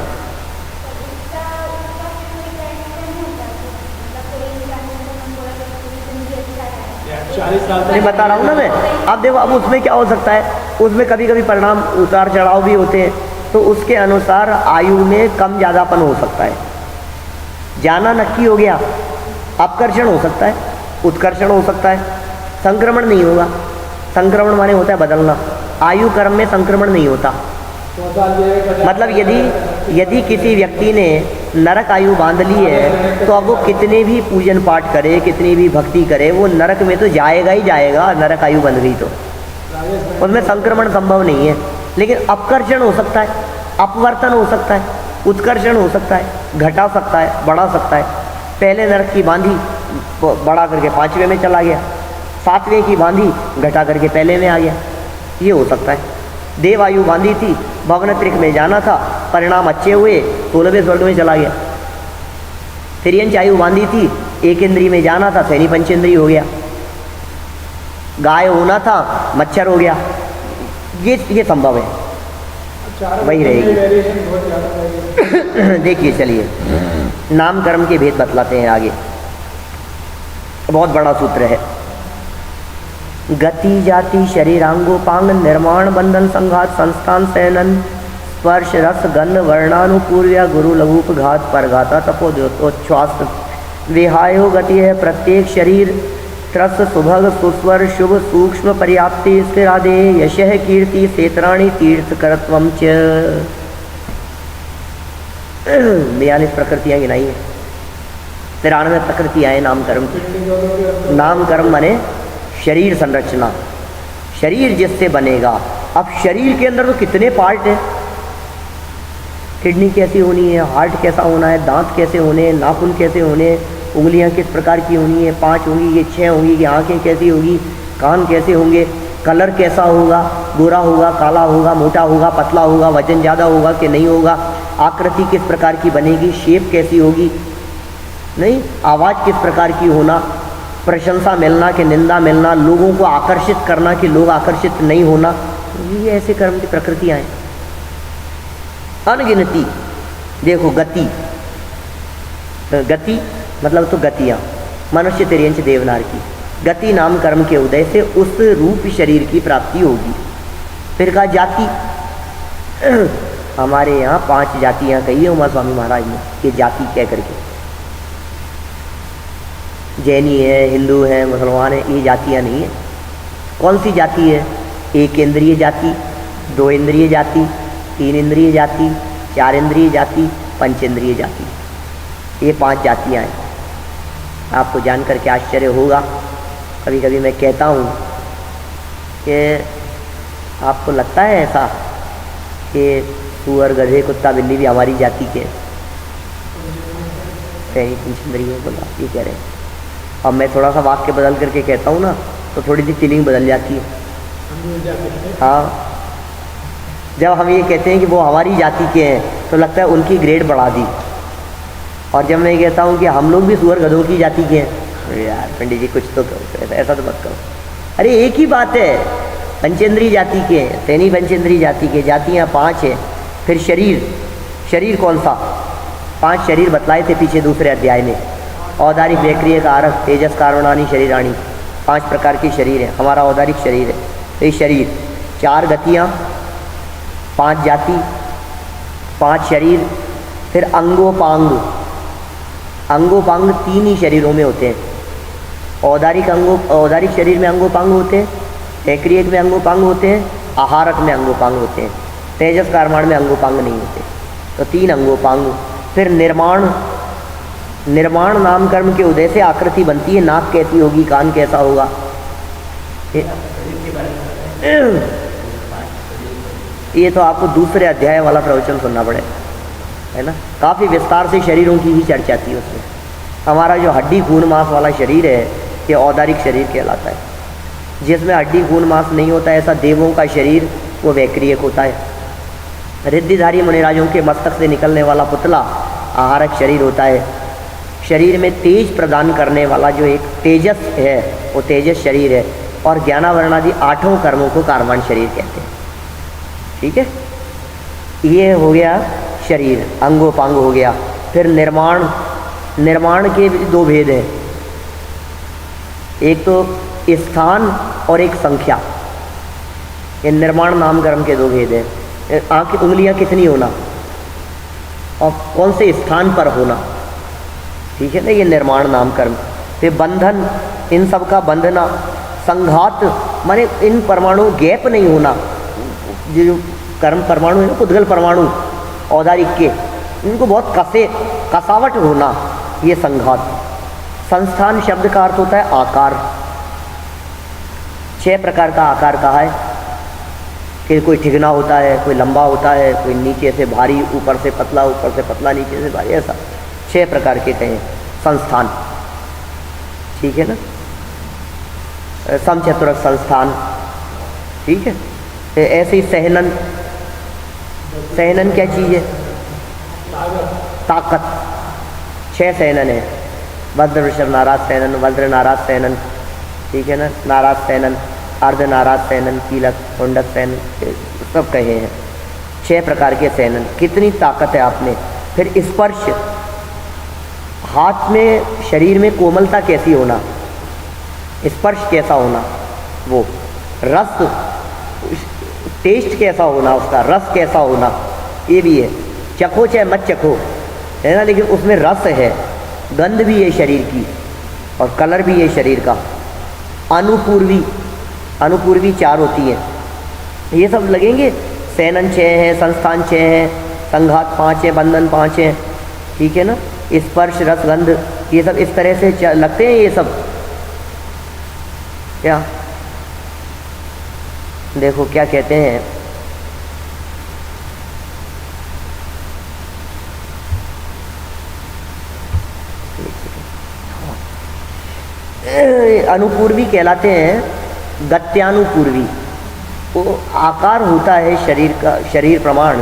नहीं बता रहा हूँ ना मैं। अब देखो, अब उसमें क्या हो सकता है, उसमें कभी कभी परिणाम उतार चढ़ाव भी होते हैं, तो उसके अनुसार आयु में कम ज़्यादापन हो सकता है। जाना नक्की हो गया, अपकर्षण हो सकता है, उत्कर्षण हो सकता है, संक्रमण नहीं होगा। संक्रमण माने होता है बदलना, आयु कर्म में संक्रमण नहीं होता। मतलब यदि किसी व्यक्ति ने नरक आयु बांध ली है तो अब वो कितने भी पूजन पाठ करे, कितनी भी भक्ति करे, वो नरक में तो जाएगा ही जाएगा। नरक आयु बंध गई तो उसमें संक्रमण संभव नहीं है। लेकिन अपकर्षण हो सकता है, अपवर्तन हो सकता है, उत्कर्षण हो सकता है, घटा सकता है, बढ़ा सकता है। पहले नरक की बांधी बढ़ा करके 5वें में चला गया, 7वें की बांधी घटा करके पहले में आ गया, ये हो सकता है। देव आयु बांधी थी, भवन त्रिक में जाना था, परिणाम अच्छे हुए, 16वें स्वर्ग में चला गया। तिर्यंच आयु बांधी थी, 1 इंद्रिय में जाना था, सैनी पंचेंद्रिय हो गया। गाय होना था, मच्छर हो गया। ये संभव है, वही रहेगी। देखिए चलिए, नाम कर्म के भेद बतलाते हैं आगे। बहुत बड़ा सूत्र है। गति जाति शरीरांगोपांग निर्माण बंधन संघात संस्थान सैनन स्पर्श रस गंध वर्णानुपूर्व्या गुरु लघुप घात परघाता तपोद्योतोच्छ्वास विहायो गति है प्रत्येक शरीर त्रस सुभग सुस्वर शुभ सूक्ष्म पर्याप्ति स्थिरादे यशः कीर्ति क्षेत्राणि तीर्थ करत्वम च। 42 प्रकृतियाँ गिनाई है, 93 प्रकृतियाँ हैं नाम कर्म की। नाम कर्म माने शरीर संरचना, शरीर जिससे बनेगा। अब शरीर के अंदर तो कितने पार्ट हैं, किडनी कैसी होनी है, हार्ट कैसा होना है, दांत कैसे होने, नाखून कैसे होने, उंगलियां किस प्रकार की होनी है, 5 होंगी कि 6 होंगी, कि आंखें कैसी होगी, कान कैसे होंगे, कलर कैसा होगा, गोरा होगा, काला होगा, मोटा होगा, पतला होगा, वजन ज़्यादा होगा कि नहीं होगा, आकृति किस प्रकार की बनेगी, शेप कैसी होगी, नहीं, आवाज़ किस प्रकार की होना, प्रशंसा मिलना कि निंदा मिलना, लोगों को आकर्षित करना कि लोग आकर्षित नहीं होना, ये ऐसे कर्म की प्रकृतियाँ हैं अनगिनती। देखो गति, गति मतलब तो गतियाँ, मनुष्य तिर्यंच देवनार की गति नाम कर्म के उदय से उस रूप शरीर की प्राप्ति होगी। फिर कहा जाति, हमारे यहाँ 5 जातियाँ कही है उमा स्वामी महाराज ने, ये जाति कह करके, जैनी है, हिंदू है, मुसलमान है, ये जातियाँ नहीं है। कौन सी जाति है? 1 इंद्रिय जाति, 2 इंद्रिय जाति, 3 इंद्रिय जाति, 4 इंद्रिय जाति, 5 इंद्रिय जाति, ये 5 जातियाँ हैं। आपको जान करके आश्चर्य होगा, कभी कभी मैं कहता हूँ कि आपको लगता है ऐसा कि सुअर, गधे, कुत्ता, बिल्ली भी हमारी जाति के कहीं पंचेंद्रिय बोला, ये कह रहे हैं। अब मैं थोड़ा सा वाक्य बदल करके कहता हूँ ना, तो थोड़ी सी फीलिंग बदल जाती है। हाँ, जब हम ये कहते हैं कि वो हमारी जाति के हैं तो लगता है उनकी ग्रेड बढ़ा दी, और जब मैं कहता हूँ कि हम लोग भी सुअर गधों की जाति के हैं, अरे यार पंडित जी कुछ तो करो, ऐसा तो मत करो। अरे एक ही बात है, पंचेंद्रीय जाति के हैं, सैनी पंचेंद्रीय जाति के, जातियाँ 5 हैं। फिर शरीर, शरीर कौन सा? 5 शरीर बतलाए थे पीछे दूसरे अध्याय में, औदारिक, वैक्रिय, कारक, तेजस, कारणानी, शरीराणी, 5 प्रकार के शरीर हैं। हमारा औदारिक शरीर है। तो ये शरीर, 4 गतियाँ, 5 जाति, 5 शरीर। फिर अंगोपांग, अंगोपांग 3 ही शरीरों में होते हैं। औदारिक शरीर में अंगोपांग होते हैं, वैक्रियक में अंगोपांग होते हैं, आहारक में अंगोपांग होते हैं, तेजस कारमाण में अंगोपांग नहीं होते। तो 3 अंगोपांग। फिर निर्माण, निर्माण नाम कर्म के उदय से आकृति बनती है। नाक कैसी होगी, कान कैसा होगा, ये तो आपको दूसरे अध्याय वाला प्रवचन सुनना पड़ेगा, है ना। काफ़ी विस्तार से शरीरों की ही चर्चा थी उसमें। हमारा जो हड्डी खून मांस वाला शरीर है, ये औदारिक शरीर कहलाता है। जिसमें हड्डी खून मांस नहीं होता है, ऐसा देवों का शरीर, वो वैक्रियक होता है। रिद्धिधारी मुनिराजों के मस्तक से निकलने वाला पुतला आहारक शरीर होता है। शरीर में तेज प्रदान करने वाला जो एक तेजस है, वो तेजस शरीर है। और ज्ञानावरणादि 8 कर्मों को कारवाण शरीर कहते हैं। ठीक है, ये हो गया शरीर, अंगोपांग हो गया। फिर निर्माण, निर्माण के भी 2 भेद हैं, एक तो स्थान और एक संख्या। ये निर्माण नाम कर्म के 2 भेद हैं। आँख, उंगलियां कितनी होना और कौन से स्थान पर होना, ठीक है ना, ये निर्माण नाम कर्म। फिर बंधन, इन सब का बंधना। संघात माने इन परमाणु गैप नहीं होना, जो कर्म परमाणु है ना, पुद्गल परमाणु औदारिक के, इनको बहुत कसावट होना, ये संघात। संस्थान शब्द का अर्थ होता है आकार। 6 प्रकार का आकार कहा है कि कोई ठिगना होता है, कोई लंबा होता है, कोई नीचे से भारी, ऊपर से पतला, ऊपर से पतला, नीचे से भारी, ऐसा 6 प्रकार के कहें संस्थान। ठीक है ना, समचतुरक संस्थान। ठीक है, ऐसे ही सहनन, सहनन क्या चीज़ है? ताकत। 6 सहनन है, वज्र वृषभ नाराज सहनन, वज्र नाराज सहनन, ठीक है ना, नाराज सहनन, अर्ध नाराज सहनन, कीलक, कुंडक सहनन, सब कहे हैं। 6 प्रकार के सहनन। कितनी ताकत है आप में। फिर स्पर्श, हाथ में, शरीर में कोमलता कैसी होना, स्पर्श कैसा होना, वो रस, टेस्ट कैसा होना, उसका रस कैसा होना, ये भी है। चखो चाहे मत चखो, है ना, लेकिन उसमें रस है, गंध भी है शरीर की और कलर भी है शरीर का। अनुपूर्वी, अनुपूर्वी 4 होती है, ये सब लगेंगे। सैनन 6 है, संस्थान 6 है, संघात 5 है, बंधन 5 है, ठीक है ना। स्पर्श, रस, गंध, ये सब इस तरह से लगते हैं। ये सब क्या, देखो क्या कहते हैं, अनुपूर्वी कहलाते हैं गत्यानुपूर्वी। वो आकार होता है शरीर का, शरीर प्रमाण,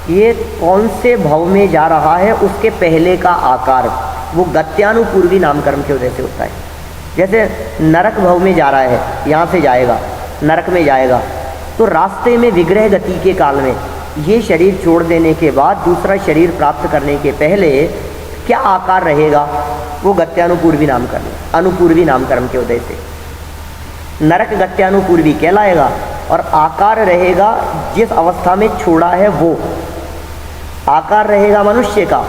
ये कौन से भव में जा रहा है उसके पहले का आकार, वो गत्यानुपूर्वी नामकरण के उदय से होता है। जैसे नरक भव में जा रहा है, यहाँ से जाएगा नरक में जाएगा, तो रास्ते में विग्रह गति के काल में ये शरीर छोड़ देने के बाद दूसरा शरीर प्राप्त करने के पहले क्या आकार रहेगा, वो गत्यानुपूर्वी नामकरण, अनुपूर्वी नामकरण के उदय से नरक गत्यानुपूर्वी कहलाएगा। और आकार रहेगा जिस अवस्था में छोड़ा है वो आकार रहेगा मनुष्य का,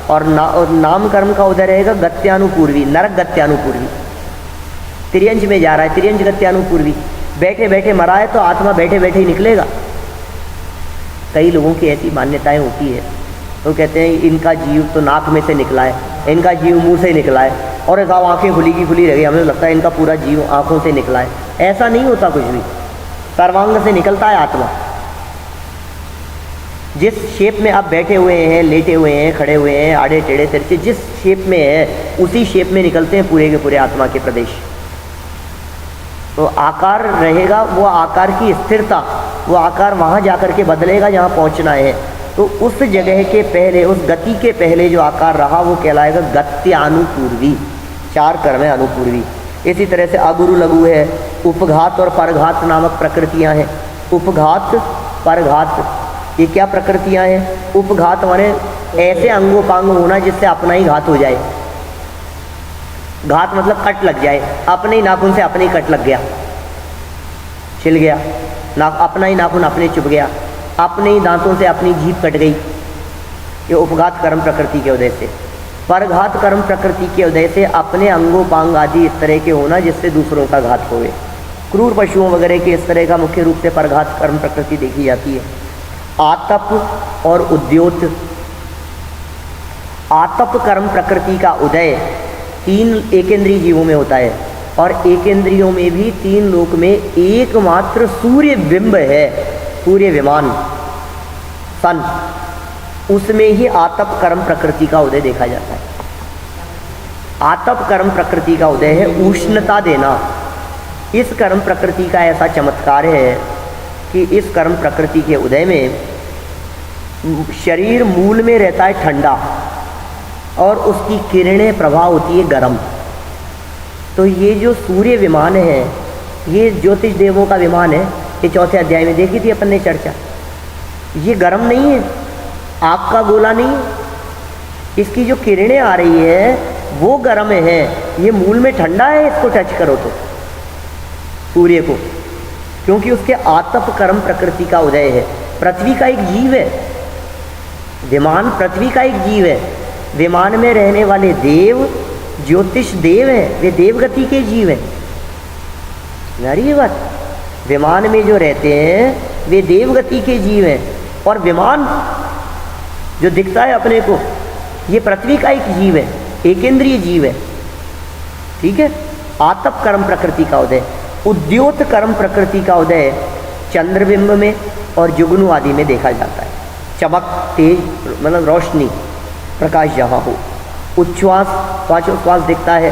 और नामकर्म का उदय रहेगा गत्यानुपूर्वी, नरक गत्यानुपूर्वी। तिर्यंज में जा रहा है, तिर्यंज गत्यानुपूर्वी, बैठे बैठे मरा है तो आत्मा बैठे बैठे ही निकलेगा। कई लोगों की ऐसी मान्यताएं होती है, तो कहते हैं इनका जीव तो नाक में से निकला है, इनका जीव मुंह से निकला है, और साहब आँखें खुली की खुली रह गई, हमें लगता है इनका पूरा जीव आँखों से निकला है। ऐसा नहीं होता कुछ भी, सर्वांग से निकलता है आत्मा। जिस शेप में आप बैठे हुए हैं, लेटे हुए हैं, खड़े हुए हैं, आड़े टेढ़े सिर से जिस शेप में है उसी शेप में निकलते हैं पूरे के पूरे आत्मा के प्रदेश। तो आकार रहेगा, वो आकार की स्थिरता, वो आकार वहाँ जाकर के बदलेगा जहाँ पहुँचना है। तो उस जगह के पहले, उस गति के पहले जो आकार रहा वो कहलाएगा गत्यानुपूर्वी। 4 कर्म है अनुपूर्वी। इसी तरह से अगुरु लघु है, उपघात और परघात नामक प्रकृतियां हैं। उपघात परघात ये क्या प्रकृतियां हैं? उपघात माने ऐसे अंगोपांग होना जिससे अपना ही घात हो जाए। घात मतलब कट लग जाए, अपने ही नाखून से अपने ही कट लग गया, छिल गया, अपना ही नाखून अपने चुभ गया, अपने ही दांतों से अपनी जीभ कट गई। ये उपघात कर्म प्रकृति के उदय से। परघात कर्म प्रकृति के उदय से अपने अंगोपांग आदि इस तरह के होना जिससे दूसरों का घात होवे। क्रूर पशुओं वगैरह के इस तरह का मुख्य रूप से परघात कर्म प्रकृति देखी जाती है। आतप और उद्योत। आतप कर्म प्रकृति का उदय 3 एकेंद्रीय जीवों में होता है, और एकेंद्रियों में भी 3 लोक में एकमात्र सूर्य बिंब है, सूर्य विमान सन, उसमें ही आतप कर्म प्रकृति का उदय देखा जाता है। आतप कर्म प्रकृति का उदय है उष्णता देना। इस कर्म प्रकृति का ऐसा चमत्कार है कि इस कर्म प्रकृति के उदय में शरीर मूल में रहता है ठंडा, और उसकी किरणें प्रभाव होती है गर्म। तो ये जो सूर्य विमान है, ये ज्योतिष देवों का विमान है, ये 4थे अध्याय में देखी थी अपन ने चर्चा। ये गर्म नहीं है, आग का गोला नहीं है, इसकी जो किरणें आ रही है वो गर्म है। ये मूल में ठंडा है, इसको टच करो तो सूर्य को, क्योंकि उसके आतप कर्म प्रकृति का उदय है। पृथ्वी का एक जीव है विमान, पृथ्वी का एक जीव है। विमान में रहने वाले देव ज्योतिष देव हैं, वे देवगति के जीव हैं। नारी ये बात, विमान में जो रहते हैं वे देवगति के जीव हैं, और विमान जो दिखता है अपने को, ये पृथ्वी का एक जीव है, एकेंद्रीय जीव है। ठीक है। आतप कर्म प्रकृति का उदय। उद्योत कर्म प्रकृति का उदय चंद्रबिंब में और जुगनू आदि में देखा जाता है। चमक, तेज, मतलब रोशनी, प्रकाश जहाँ हो। उच्छ्वास, श्वासोच्छ्वास दिखता है।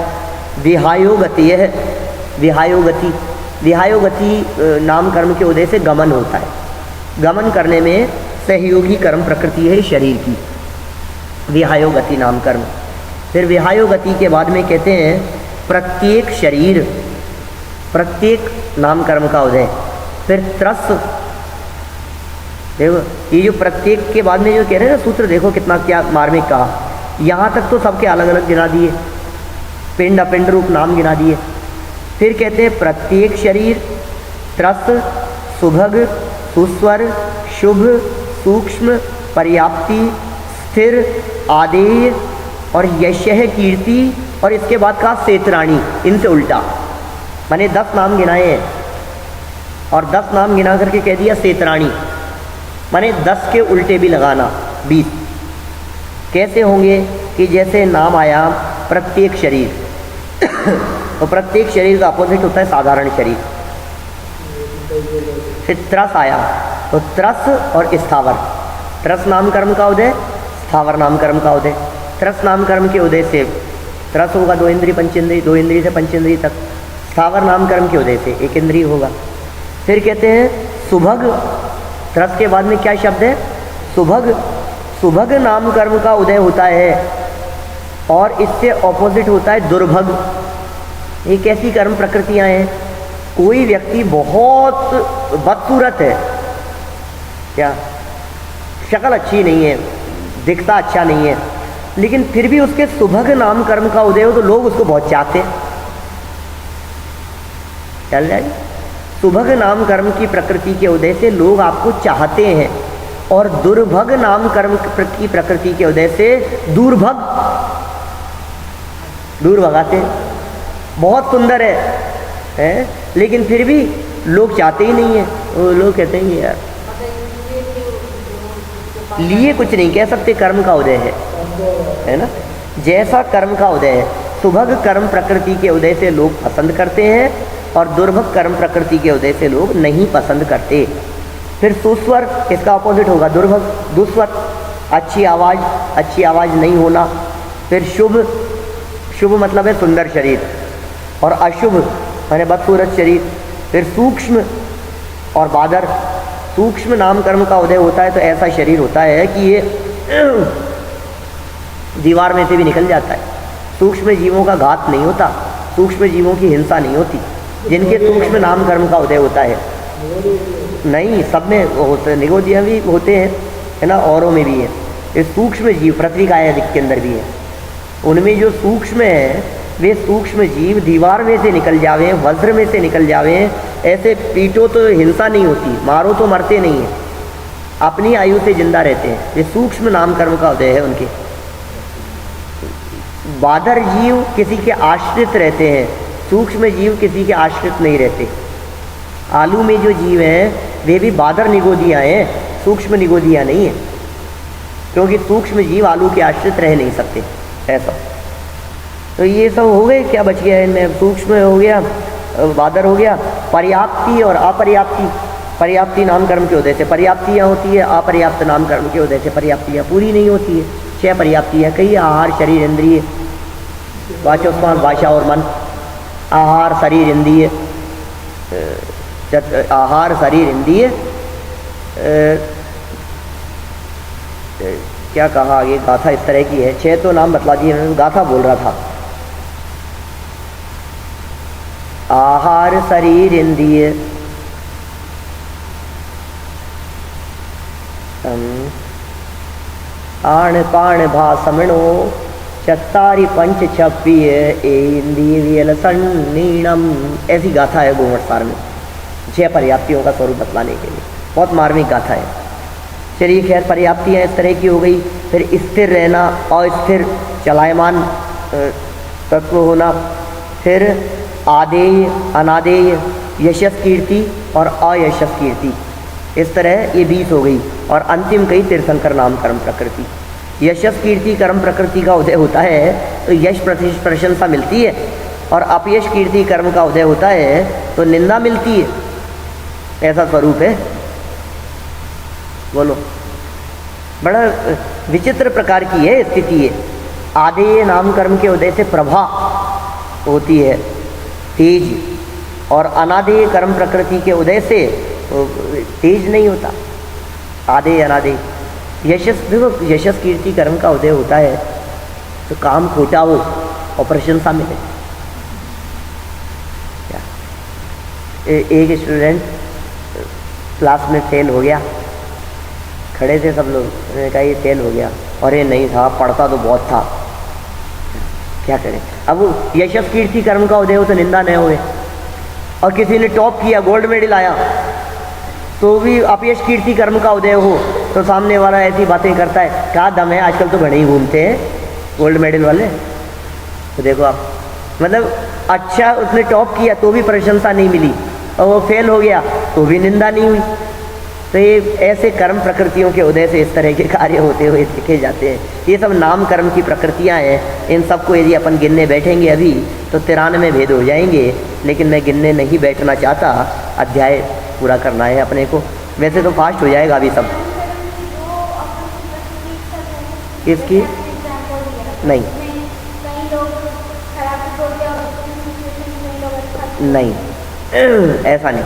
विहायोगति है, विहायोगति, विहायोगति नाम कर्म के उदय से गमन होता है। गमन करने में सहयोगी कर्म प्रकृति है शरीर की, विहायोगति नाम कर्म। फिर विहायोगति के बाद में कहते हैं प्रत्येक शरीर, प्रत्येक नाम कर्म का उदय। फिर त्रस, देखो ये जो प्रत्येक के बाद में जो कह रहे हैं ना सूत्र, देखो कितना क्या मार्मिक कहा। यहाँ तक तो सबके अलग अलग गिना दिए, पिंड अपिंड रूप नाम गिना दिए। फिर कहते हैं प्रत्येक शरीर, त्रस, सुभग, सुस्वर, शुभ, सूक्ष्म, पर्याप्ति, स्थिर, आदेय और यशः कीर्ति, और इसके बाद कहा सेतराणी, इनसे उल्टा। मैंने 10 नाम गिनाए हैं, और 10 नाम गिना करके कह दिया सेतराणी, माने 10 के उल्टे भी लगाना, 20। कैसे होंगे कि जैसे नाम आया प्रत्येक शरीर, तो प्रत्येक शरीर का अपोजिट होता है साधारण शरीर। फिर त्रस आया, तो त्रस और स्थावर, त्रस नाम कर्म का उदय, स्थावर नाम कर्म का उदय। त्रस नाम कर्म के उदय से रस होगा 2 इंद्री पंचेंद्री, 2 इंद्री से पंचेंद्री तक। स्थावर नाम कर्म के उदय से 1 इंद्री होगा। फिर कहते हैं सुभग, रस के बाद में क्या शब्द है? सुभग। सुभग नाम कर्म का उदय होता है और इससे ऑपोजिट होता है दुर्भग। ये कैसी कर्म प्रकृतियां हैं? कोई व्यक्ति बहुत बदसूरत है, क्या शक्ल अच्छी नहीं है, दिखता अच्छा नहीं है, लेकिन फिर भी उसके सुभग नाम कर्म का उदय हो तो लोग उसको बहुत चाहते हैं। चल जाए, सुभग नाम कर्म की प्रकृति के उदय से लोग आपको चाहते हैं, और दुर्भग नाम कर्म की प्रकृति के उदय से दूर भगाते हैं। बहुत सुंदर है, लेकिन फिर भी लोग चाहते ही नहीं है। वो लोग कहते हैं यार लिए कुछ नहीं कह सकते, कर्म का उदय है ना। जैसा कर्म का उदय है, सुभग कर्म प्रकृति के उदय से लोग पसंद करते हैं और दुर्भग कर्म प्रकृति के उदय से लोग नहीं पसंद करते। फिर सुस्वर, इसका अपोजिट होगा दुर्भग, दुस्वर, अच्छी आवाज़ नहीं होना। फिर शुभ, शुभ मतलब है सुंदर शरीर, और अशुभ माने बदसूरत शरीर। फिर सूक्ष्म और बादर। सूक्ष्म नाम कर्म का उदय होता है तो ऐसा शरीर होता है कि ये दीवार में से भी निकल जाता है। सूक्ष्म जीवों का घात नहीं होता, सूक्ष्म जीवों की हिंसा नहीं होती, जिनके सूक्ष्म नाम कर्म का उदय होता है। नहीं, सब में होते, निगोदिया भी होते हैं, है ना, औरों में भी है। ये सूक्ष्म जीव पृथ्वी काया के अंदर भी है। उनमें जो सूक्ष्म है वे सूक्ष्म जीव दीवार में से निकल जावे, वज्र में से निकल जावे, ऐसे पीटो तो हिंसा नहीं होती, मारो तो मरते नहीं हैं, अपनी आयु से जिंदा रहते हैं। ये सूक्ष्म नाम कर्म का उदय है उनके। बादर जीव किसी के आश्रित रहते हैं, सूक्ष्म जीव किसी के आश्रित नहीं रहते। आलू में जो जीव हैं वे भी बादर निगोदियाँ हैं, सूक्ष्म निगोदियाँ नहीं हैं, क्योंकि सूक्ष्म जीव आलू के आश्रित रह नहीं सकते। ऐसा तो ये सब हो गए, क्या बच गया इनमें? सूक्ष्म हो गया, बादर हो गया। पर्याप्ति और अपर्याप्ति। पर्याप्ति नाम कर्म के उदय से पर्याप्तियाँ होती है, अपर्याप्त नाम कर्म के उदय से पर्याप्तियाँ पूरी नहीं होती है। 6 पर्याप्तियाँ कही, आहार शरीर इंद्रिय, वाचोस्मान भाषा और मन। आहार शरीर इंद्रिय, आहार शरीर इंद्रिय, क्या कहा आगे? गाथा इस तरह की है। 6 तो नाम बतला दिए, मैं गाथा बोल रहा था। आहार शरीर इंद्रिय, आण पाण भासमणो, चत्तारी पंच छप्पीय, इंद्रिय विलसन्नीणम। ऐसी गाथा है गोमटसार में, 6 पर्याप्तियों का स्वरूप बतलाने के लिए। बहुत मार्मिक गाथा है। चलिए खैर, पर्याप्तियाँ इस तरह की हो गई। फिर स्थिर रहना, अस्थिर चलायमान तत्व होना। फिर आदेय अनादेय, यशस कीर्ति और अयशस कीर्ति, इस तरह ये 20 हो गई। और अंतिम कई तीर्थंकर नाम कर्म प्रकृति। यशस कीर्ति कर्म प्रकृति का उदय होता है तो यश प्रशंसा मिलती है, और अपयश कीर्ति कर्म का उदय होता है तो निंदा मिलती है। ऐसा स्वरूप है। बोलो, बड़ा विचित्र प्रकार की है स्थिति है। आदेय नाम कर्म के उदय से प्रभा होती है, तेज, और अनादेय कर्म प्रकृति के उदय से तेज नहीं होता। आदेय अनादेय। यशस, देखो यशस कीर्ति कर्म का उदय होता है तो काम खोटा हो और प्रशंसा मिले। एक स्टूडेंट क्लास में फेल हो गया, खड़े थे सब लोग, मैंने कहा ये फेल हो गया, और ये नहीं था, पढ़ता तो बहुत था, क्या करें। अब यशस कीर्ति कर्म का उदय हो तो निंदा न होए, और किसी ने टॉप किया, गोल्ड मेडल आया, तो भी अपयश कीर्ति कर्म का उदय हो तो सामने वाला ऐसी बातें करता है, क्या दम है, आजकल तो घने ही घूमते हैं गोल्ड मेडल वाले। तो देखो आप, मतलब अच्छा उसने टॉप किया तो भी प्रशंसा नहीं मिली, और वो फेल हो गया तो भी निंदा नहीं हुई। तो ये ऐसे कर्म प्रकृतियों के उदय से इस तरह के कार्य होते हुए देखे जाते हैं। ये सब नाम कर्म की प्रकृतियां हैं। इन सबको यदि अपन गिनने बैठेंगे अभी तो 93 भेद हो जाएंगे, लेकिन मैं गिनने नहीं बैठना चाहता, अध्याय पूरा करना है अपने को। वैसे तो फास्ट हो जाएगा अभी सब। इसकी नहीं, नहीं, ऐसा नहीं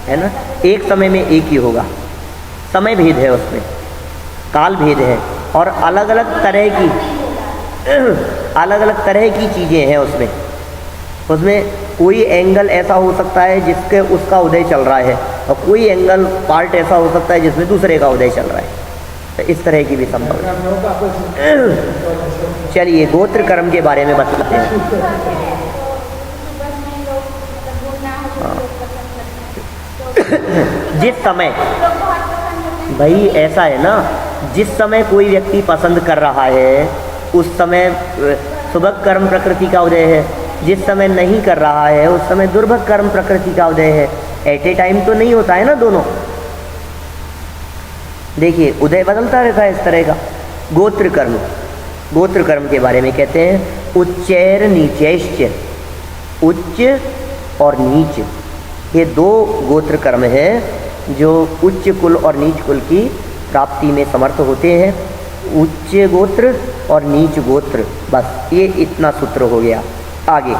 है ना। एक समय में एक ही होगा, समय भेद है उसमें, काल भेद है, और अलग अलग तरह की चीज़ें हैं उसमें। कोई एंगल ऐसा हो सकता है जिसके उसका उदय चल रहा है, और कोई एंगल पार्ट ऐसा हो सकता है जिसमें दूसरे का उदय चल रहा है। तो इस तरह की भी संभव है। चलिए गोत्र कर्म के बारे में बताते हैं। जिस समय, भाई ऐसा है ना, जिस समय कोई व्यक्ति पसंद कर रहा है उस समय शुभ कर्म प्रकृति का उदय है, जिस समय नहीं कर रहा है उस समय दुर्भग कर्म प्रकृति का उदय है। एट ए टाइम तो नहीं होता है ना दोनों। देखिए उदय बदलता रहता है इस तरह का। गोत्र कर्म के बारे में कहते हैं उच्चैर नीचैश्च, उच्च और नीच, ये दो गोत्र कर्म हैं जो उच्च कुल और नीच कुल की प्राप्ति में समर्थ होते हैं। उच्च गोत्र और नीच गोत्र, बस ये इतना सूत्र हो गया। आगे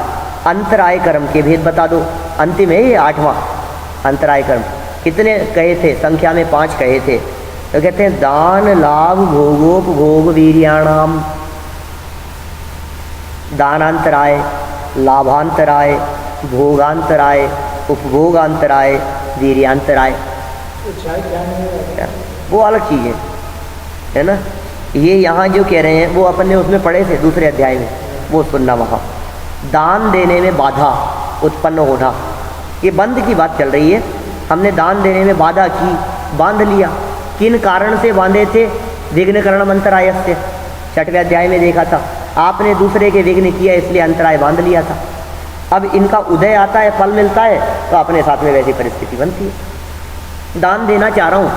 अंतराय कर्म के भेद बता दो। अंतिम है ये 8वां अंतराय कर्म। कितने कहे थे? संख्या में 5 कहे थे। तो कहते हैं दान लाभ भोगोपभोग वीर्याणाम, दानांतराय, लाभांतराय, भोगांतराय, उपभोगांतराय, वीर्यांतराय। वो अलग चीज़ है ना। ये यहाँ जो कह रहे हैं वो अपन ने उसमें पढ़े थे दूसरे अध्याय में, वो सुनना। वहाँ दान देने में बाधा उत्पन्न होना, ये बंद की बात चल रही है। हमने दान देने में बाधा की, बांध लिया। किन कारण से बांधे थे? विघ्न करणम अंतरायस्य, 6वें अध्याय में देखा था। आपने दूसरे के विघ्न किया इसलिए अंतराय बांध लिया था। अब इनका उदय आता है, फल मिलता है, तो अपने साथ में वैसी परिस्थिति बनती है। दान देना चाह रहा हूँ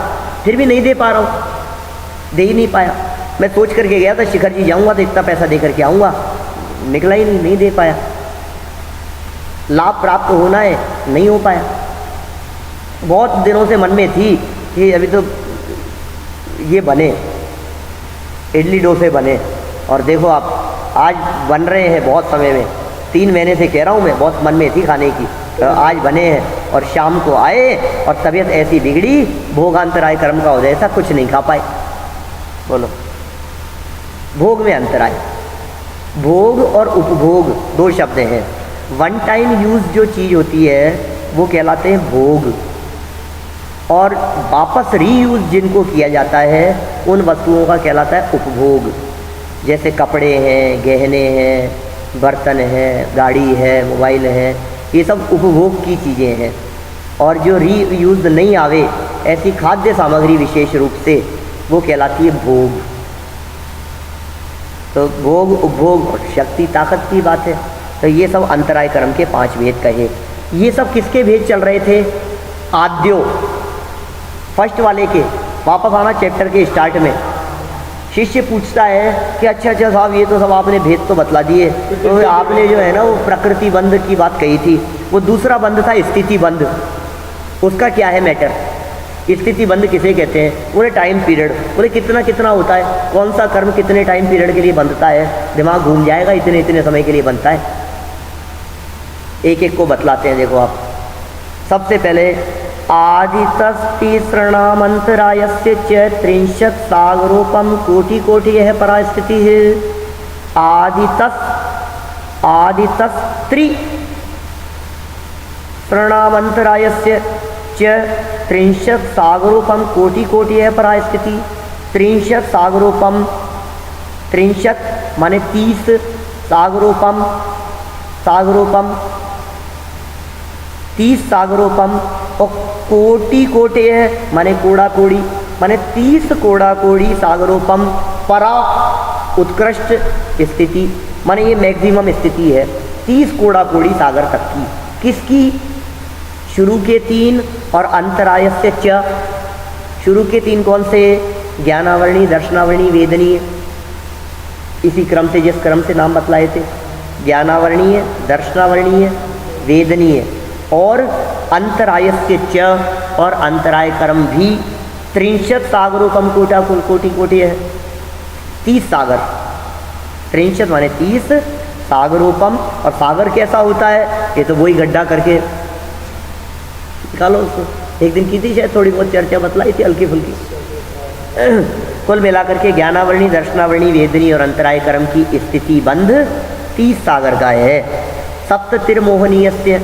फिर भी नहीं दे पा रहा हूँ, दे ही नहीं पाया। मैं सोच करके गया था शिखर जी जाऊँगा तो इतना पैसा दे करके आऊँगा, निकला ही नहीं दे पाया। लाभ प्राप्त होना है, नहीं हो पाया। बहुत दिनों से मन में थी कि अभी तो ये बने, इडली डोसे बने, और देखो आप आज बन रहे हैं। बहुत समय में 3 महीने से कह रहा हूँ मैं, बहुत मन में थी खाने की, तो आज बने हैं। और शाम को आए और तबीयत ऐसी बिगड़ी, भोगांतराय कर्म का उदय, ऐसा कुछ नहीं खा पाए। बोलो, भोग में अंतराय। भोग और उपभोग 2 शब्द हैं। वन टाइम यूज जो चीज़ होती है वो कहलाते हैं भोग, और वापस रीयूज जिनको किया जाता है उन वस्तुओं का कहलाता है उपभोग। जैसे कपड़े हैं, गहने हैं, बर्तन हैं, गाड़ी है, मोबाइल है, ये सब उपभोग की चीज़ें हैं। और जो रीयूज नहीं आवे ऐसी खाद्य सामग्री विशेष रूप से, वो कहलाती है भोग। तो भोग, उपभोग और शक्ति ताकत की बात है। तो ये सब अंतराय कर्म के 5 भेद कहे। ये सब किसके भेद चल रहे थे? आद्यो, फर्स्ट वाले के। वापस आना चैप्टर के स्टार्ट में। शिष्य पूछता है कि अच्छा साहब, ये तो सब आपने भेद तो बतला दिए, तो आपने जो है ना वो प्रकृति बंध की बात कही थी, वो दूसरा बंध था स्थिति बंध, उसका क्या है मैटर? स्थिति बंध किसे कहते हैं? बोले टाइम पीरियड। बोले कितना कितना होता है? कौन सा कर्म कितने टाइम पीरियड के लिए बंधता है? दिमाग घूम जाएगा, इतने इतने समय के लिए बनता है। एक एक को बतलाते हैं। देखो आप, सबसे पहले आदितस्तीसृणामंतरायस्य च 30 सागरोपम कोटि कोटि यह परास्थिति है। आदितस्त्रीसृणामंतरायस्य च 30 सागरोपम कोटि कोटि यह परास्थिति। 30 सागरोपम, 30 माने 30, सागरोपम 30 सागरोपम, और कोटि कोटि है माने कोड़ा कोड़ी, माने 30 कोड़ा कोड़ी सागरोपम, परा उत्कृष्ट स्थिति, माने ये मैक्सिमम स्थिति है 30 कोड़ा कोड़ी सागर तक की। किसकी? शुरू के 3 और अंतरायस्य च। शुरू के 3 कौन से? ज्ञानावरणी, दर्शनावरणी, वेदनीय। इसी क्रम से, जिस क्रम से नाम बतलाए थे, ज्ञानावरणीय, दर्शनावरणीय, वेदनीय। और अंतरायस्य च, और अंतराय कर्म भी 30 सागरोपम कोटा कोटि कोटि है। 30 सागर, 30 माने 30, सागरोपम। और सागर कैसा होता है, ये तो वही गड्ढा करके निकालो उसको। एक दिन की थी शायद थोड़ी बहुत चर्चा बतलाई थी हल्की फुल्की। कुल मिलाकर के ज्ञानावरणी, दर्शनावरणी, वेदनी और अंतराय कर्म की स्थिति बंध 30 सागर का है। सप्ततिर्मोहनीयस्य,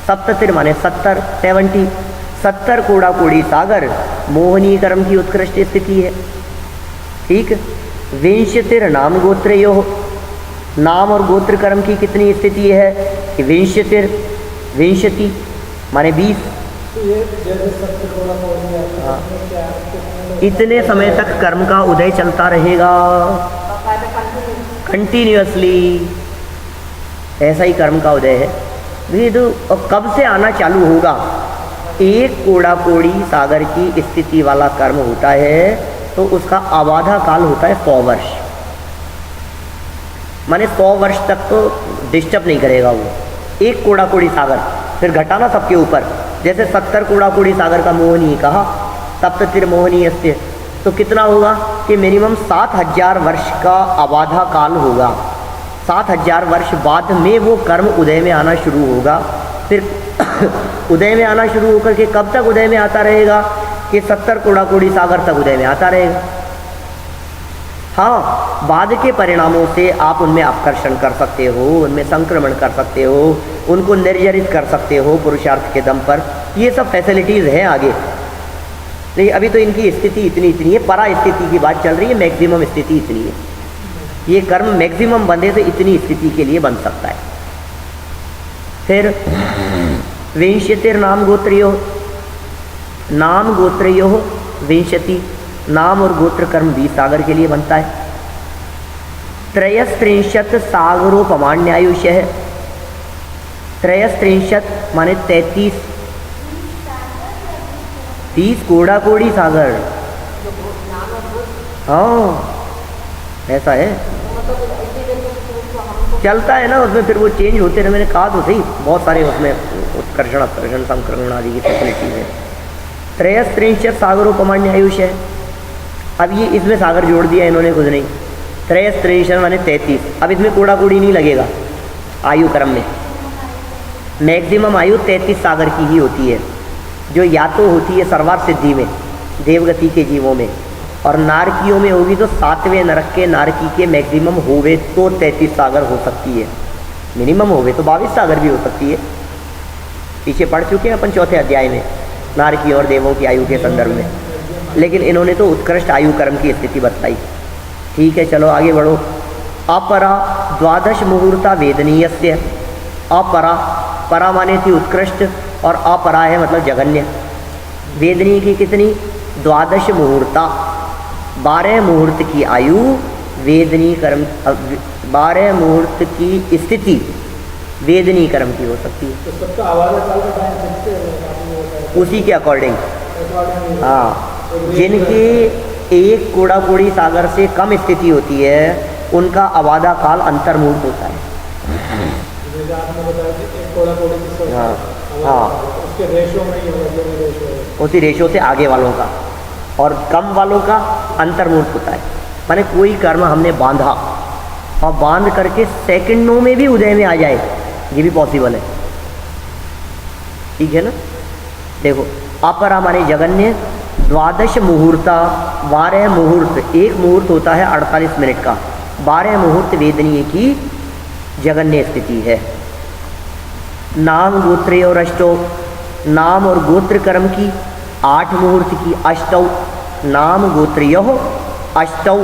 सप्ततिर माने 70, 70 कोड़ा कोड़ी सागर मोहनीय कर्म की उत्कृष्ट स्थिति है। ठीक। विंशतिर नाम गोत्रयो, नाम और गोत्र कर्म की कितनी स्थिति है कि विंशतिर, विंशति माने 20। हाँ, इतने समय तक कर्म का उदय चलता रहेगा कंटिन्यूअसली, ऐसा ही कर्म का उदय है। ये तो कब से आना चालू होगा, एक कोड़ा कोड़ी सागर की स्थिति वाला कर्म होता है तो उसका आबाधा काल होता है 100 वर्ष, माने 100 वर्ष तक तो डिस्टर्ब नहीं करेगा वो। एक कोड़ा कोड़ी सागर, फिर घटाना सबके ऊपर, जैसे 70 कोड़ा कोड़ी सागर का मोहनीय कहा, सप्ततिर मोहनीयस्य, तो कितना होगा कि मिनिमम 7000 वर्ष का आबाधा काल होगा। 7000 वर्ष बाद में वो कर्म उदय में आना शुरू होगा। फिर उदय में आना शुरू होकर के कब तक उदय में आता रहेगा कि 70 कोड़ा कोड़ी सागर तक उदय में आता रहेगा। हाँ, बाद के परिणामों से आप उनमें आकर्षण कर सकते हो, उनमें संक्रमण कर सकते हो, उनको निर्जरित कर सकते हो पुरुषार्थ के दम पर, ये सब फैसिलिटीज़ हैं आगे। लेकिन अभी तो इनकी स्थिति इतनी है, परा स्थिति की बात चल रही है, मैक्सिमम स्थिति इतनी है। ये कर्म मैक्सिमम बंधे तो इतनी स्थिति के लिए बन सकता है। फिर विंशतिर नाम गोत्रियो, नाम गोत्रियो विंशति, नाम और गोत्र कर्म 20 सागर के लिए बनता है। त्रयस्त्रिंशत सागरोपमान्यायुष्य है। त्रयस्त्रिंशत माने 33, 30 कोड़ा कोड़ी सागर। हाँ ऐसा है, चलता है ना उसमें, फिर वो चेंज होते रहे। मैंने कहा तो सही, बहुत सारे उसमें उत्कर्षण अपकर्षण संक्रमण आदि की फैसिलिटीज है। त्रयस्त्रिंशत सागरोपमान्यायुष्य है। अब ये इसमें सागर जोड़ दिया इन्होंने, कुछ नहीं। त्रयस्त्रिंशत माने 33। अब इसमें कोड़ा कोड़ी नहीं लगेगा आयु क्रम में। मैक्सिमम आयु 33 सागर की ही होती है, जो या तो होती है सर्वार्थ सिद्धि में देवगति के जीवों में, और नारकियों में होगी तो 7वें नरक के नारकी के मैक्सिमम होवे तो 33 सागर हो सकती है, मिनिमम होवे तो 22 सागर भी हो सकती है। पीछे पढ़ चुके हैं अपन 4थे अध्याय में नारकी और देवों की आयु के संदर्भ में, लेकिन इन्होंने तो उत्कृष्ट आयु कर्म की स्थिति बताई। ठीक है, चलो आगे बढ़ो। अपरा 12 मुहूर्ता वेदनीयस्य। अपरा, परा माने थी उत्कृष्ट, और अपरा है मतलब जघन्य। वेदनीय की कितनी? 12 मुहूर्ता, 12 मुहूर्त की आयु वेदनीय कर्म, 12 मुहूर्त की स्थिति वेदनीय कर्म की हो सकती है। तो सबका आवाज़ काल का टाइम फिक्स है उसी के अकॉर्डिंग। हाँ, जिनकी एक कोड़ा कोड़ी सागर से कम स्थिति होती है उनका आवादा काल अंतर्मुहूर्त होता है। जैसे आपने बताया कि एक कोड़ा कोड़ी की सब, हाँ हाँ, उसके रेशो में ही होगा, जो भी रेशो है उसी रेशो से आगे वालों का, और कम वालों का अंतर्मुहूर्त होता है। माने कोई कर्म हमने बांधा और बांध करके सेकंडों में भी उदय में आ जाए, ये भी पॉसिबल है। ठीक है ना। देखो, अपरा माने जगन्य, 12 मुहूर्ता, 12 मुहूर्त, एक मुहूर्त होता है 48 मिनट का, 12 मुहूर्त वेदनीय की जगन्य स्थिति है। नाम गोत्रे और अष्टौ, नाम और गोत्र कर्म की 8 मुहूर्त की, अष्टौ, नाम गोत्रियो अष्टौ,